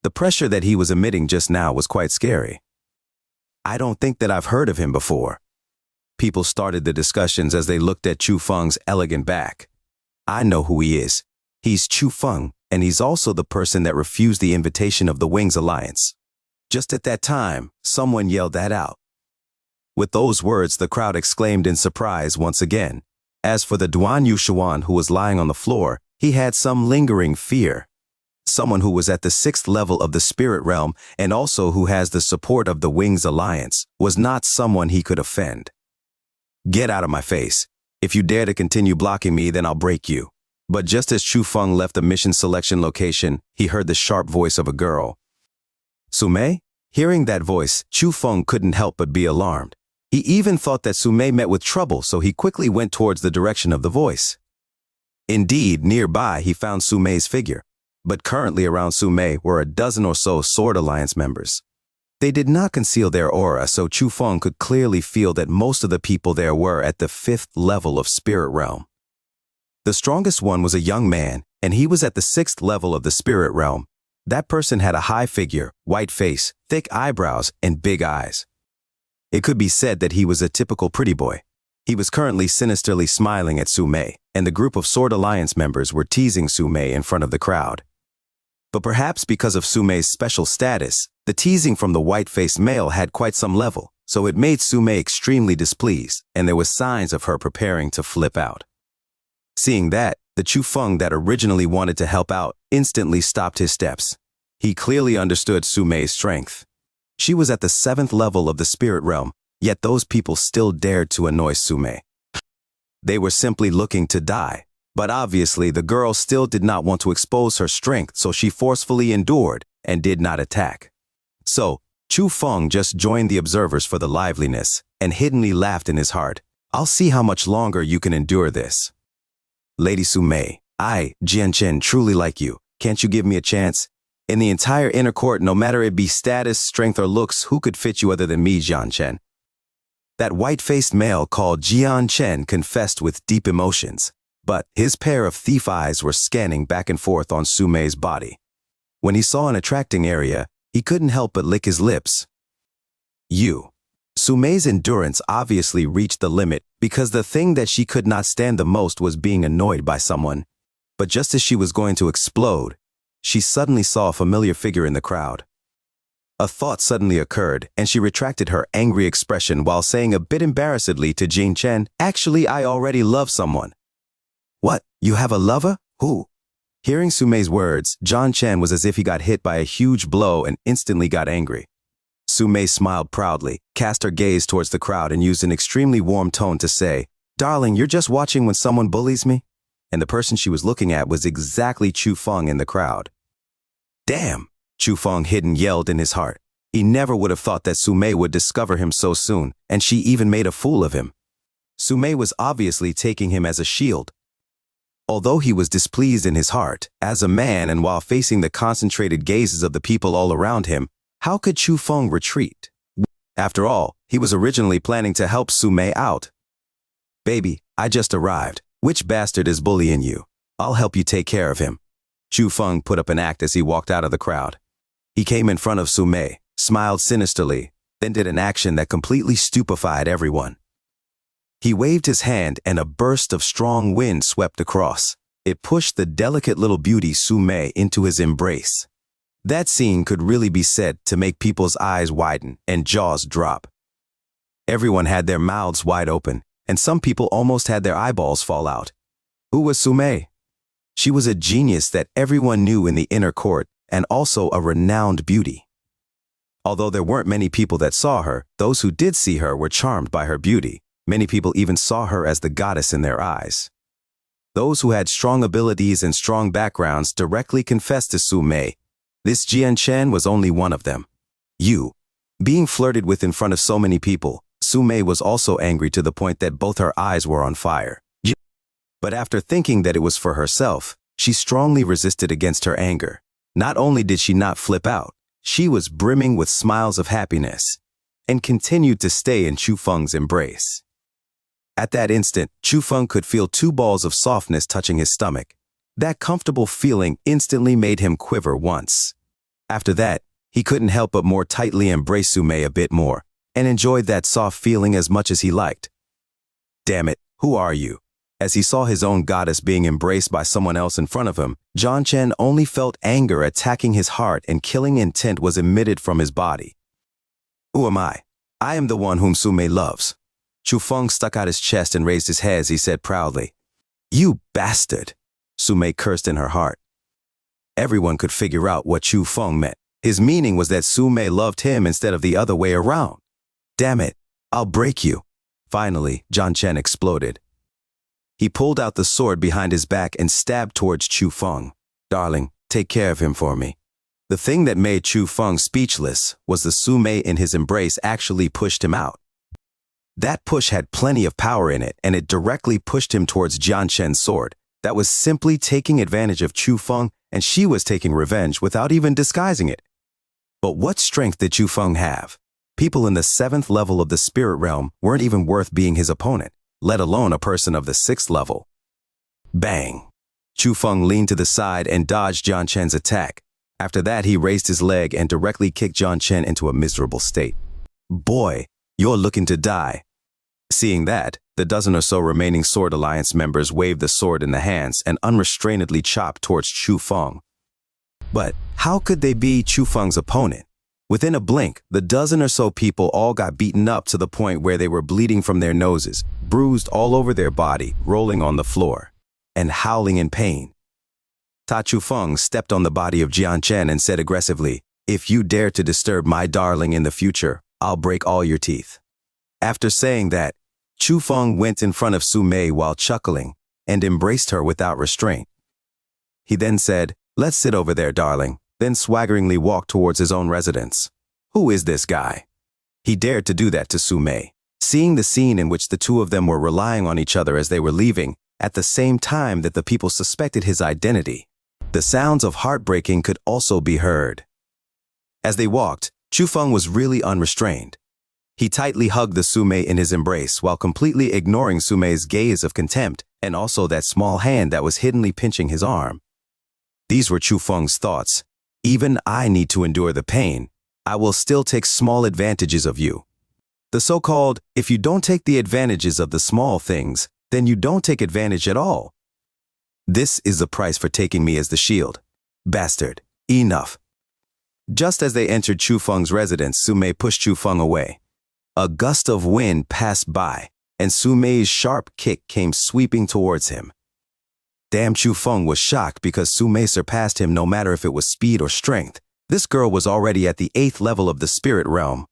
The pressure that he was emitting just now was quite scary. I don't think that I've heard of him before. People started the discussions as they looked at Chu Feng's elegant back. I know who he is. He's Chu Feng, and he's also the person that refused the invitation of the Wings Alliance. Just at that time, someone yelled that out. With those words, the crowd exclaimed in surprise once again. As for the Duan Yuxuan who was lying on the floor, he had some lingering fear. Someone who was at the 6th level of the spirit realm and also who has the support of the Wings Alliance was not someone he could offend. "Get out of my face. If you dare to continue blocking me, then I'll break you." But just as Chu Feng left the mission selection location, he heard the sharp voice of a girl. Su Mei? Hearing that voice, Chu Feng couldn't help but be alarmed. He even thought that Su Mei met with trouble, so he quickly went towards the direction of the voice. Indeed, nearby he found Su Mei's figure, but currently around Su Mei were a dozen or so Sword Alliance members. They did not conceal their aura, so Chu Feng could clearly feel that most of the people there were at the 5th level of spirit realm. The strongest one was a young man, and he was at the 6th level of the spirit realm. That person had a high figure, white face, thick eyebrows, and big eyes. It could be said that he was a typical pretty boy. He was currently sinisterly smiling at Su Mei, and the group of Sword Alliance members were teasing Su Mei in front of the crowd. But perhaps because of Su Mei's special status, the teasing from the white-faced male had quite some level, so it made Su Mei extremely displeased, and there were signs of her preparing to flip out. Seeing that, the Chu Feng that originally wanted to help out instantly stopped his steps. He clearly understood Su Mei's strength. She was at the 7th level of the spirit realm, yet those people still dared to annoy Su Mei. They were simply looking to die, but obviously the girl still did not want to expose her strength, so she forcefully endured and did not attack. So, Chu Feng just joined the observers for the liveliness and hiddenly laughed in his heart. "I'll see how much longer you can endure this." "Lady Su Mei, I, Jian Chen, truly like you. Can't you give me a chance? In the entire inner court, no matter it be status, strength, or looks, who could fit you other than me, Jian Chen?" That white-faced male called Jian Chen confessed with deep emotions, but his pair of thief eyes were scanning back and forth on Su Mei's body. When he saw an attracting area, he couldn't help but lick his lips. Su Mei's endurance obviously reached the limit because the thing that she could not stand the most was being annoyed by someone. But just as she was going to explode, she suddenly saw a familiar figure in the crowd. A thought suddenly occurred, and she retracted her angry expression while saying a bit embarrassedly to Jin Chen, "Actually, I already love someone." "What? You have a lover? Who?" Hearing Sumei's words, John Chen was as if he got hit by a huge blow and instantly got angry. Sumei smiled proudly, cast her gaze towards the crowd and used an extremely warm tone to say, "Darling, you're just watching when someone bullies me?" And the person she was looking at was exactly Chu Feng in the crowd. "Damn!" Chu Feng hidden yelled in his heart. He never would have thought that Sumei would discover him so soon, and she even made a fool of him. Sumei was obviously taking him as a shield. Although he was displeased in his heart, as a man and while facing the concentrated gazes of the people all around him, how could Chu Feng retreat? After all, he was originally planning to help Sumei out. "Baby, I just arrived. Which bastard is bullying you? I'll help you take care of him." Chu Feng put up an act as he walked out of the crowd. He came in front of Sumei, smiled sinisterly, then did an action that completely stupefied everyone. He waved his hand and a burst of strong wind swept across. It pushed the delicate little beauty Sumei into his embrace. That scene could really be said to make people's eyes widen and jaws drop. Everyone had their mouths wide open, and some people almost had their eyeballs fall out. Who was Sumei? She was a genius that everyone knew in the inner court, and also a renowned beauty. Although there weren't many people that saw her, those who did see her were charmed by her beauty. Many people even saw her as the goddess in their eyes. Those who had strong abilities and strong backgrounds directly confessed to Sumei. This Jian Chen was only one of them. Being flirted with in front of so many people, Sumei was also angry to the point that both her eyes were on fire. But after thinking that it was for herself, she strongly resisted against her anger. Not only did she not flip out, she was brimming with smiles of happiness, and continued to stay in Chu Feng's embrace. At that instant, Chu Feng could feel 2 balls of softness touching his stomach. That comfortable feeling instantly made him quiver once. After that, he couldn't help but more tightly embrace Sumei a bit more, and enjoyed that soft feeling as much as he liked. "Damn it, who are you?" As he saw his own goddess being embraced by someone else in front of him, John Chen only felt anger attacking his heart and killing intent was emitted from his body. "Who am I? I am the one whom Sumei loves." Chu Feng stuck out his chest and raised his head as he said proudly, "You bastard!" Sumei cursed in her heart. Everyone could figure out what Chu Feng meant. His meaning was that Sumei loved him instead of the other way around. "Damn it, I'll break you." Finally, John Chen exploded. He pulled out the sword behind his back and stabbed towards Chu Feng. "Darling, take care of him for me." The thing that made Chu Feng speechless was the Sumei in his embrace actually pushed him out. That push had plenty of power in it, and it directly pushed him towards Jian Chen's sword. That was simply taking advantage of Chu Feng, and she was taking revenge without even disguising it. But what strength did Chu Feng have? People in the 7th level of the spirit realm weren't even worth being his opponent, let alone a person of the 6th level. Bang! Chu Feng leaned to the side and dodged Jian Chen's attack. After that, he raised his leg and directly kicked Jian Chen into a miserable state. "Boy, you're looking to die." Seeing that, the dozen or so remaining Sword Alliance members waved the sword in the hands and unrestrainedly chopped towards Chu Feng. But how could they be Chu Feng's opponent? Within a blink, the dozen or so people all got beaten up to the point where they were bleeding from their noses, bruised all over their body, rolling on the floor, and howling in pain. Ta Chu Feng stepped on the body of Jian Chen and said aggressively, "If you dare to disturb my darling in the future, I'll break all your teeth." After saying that, Chu Feng went in front of Sumei while chuckling and embraced her without restraint. He then said, "Let's sit over there, darling," then swaggeringly walked towards his own residence. Who is this guy? He dared to do that to Sumei. Seeing the scene in which the two of them were relying on each other as they were leaving, at the same time that the people suspected his identity, the sounds of heartbreaking could also be heard. As they walked, Chu Feng was really unrestrained. He tightly hugged the Sumei in his embrace while completely ignoring Sumei's gaze of contempt and also that small hand that was hiddenly pinching his arm. These were Chu Feng's thoughts. "Even I need to endure the pain. I will still take small advantages of you." The so-called, if you don't take the advantages of the small things, then you don't take advantage at all. This is the price for taking me as the shield. Bastard, enough. Just as they entered Chu Feng's residence, Su Mei pushed Chu Feng away. A gust of wind passed by, and Su Mei's sharp kick came sweeping towards him. Damn, Chu Feng was shocked because Su Mei surpassed him no matter if it was speed or strength. This girl was already at the 8th level of the spirit realm,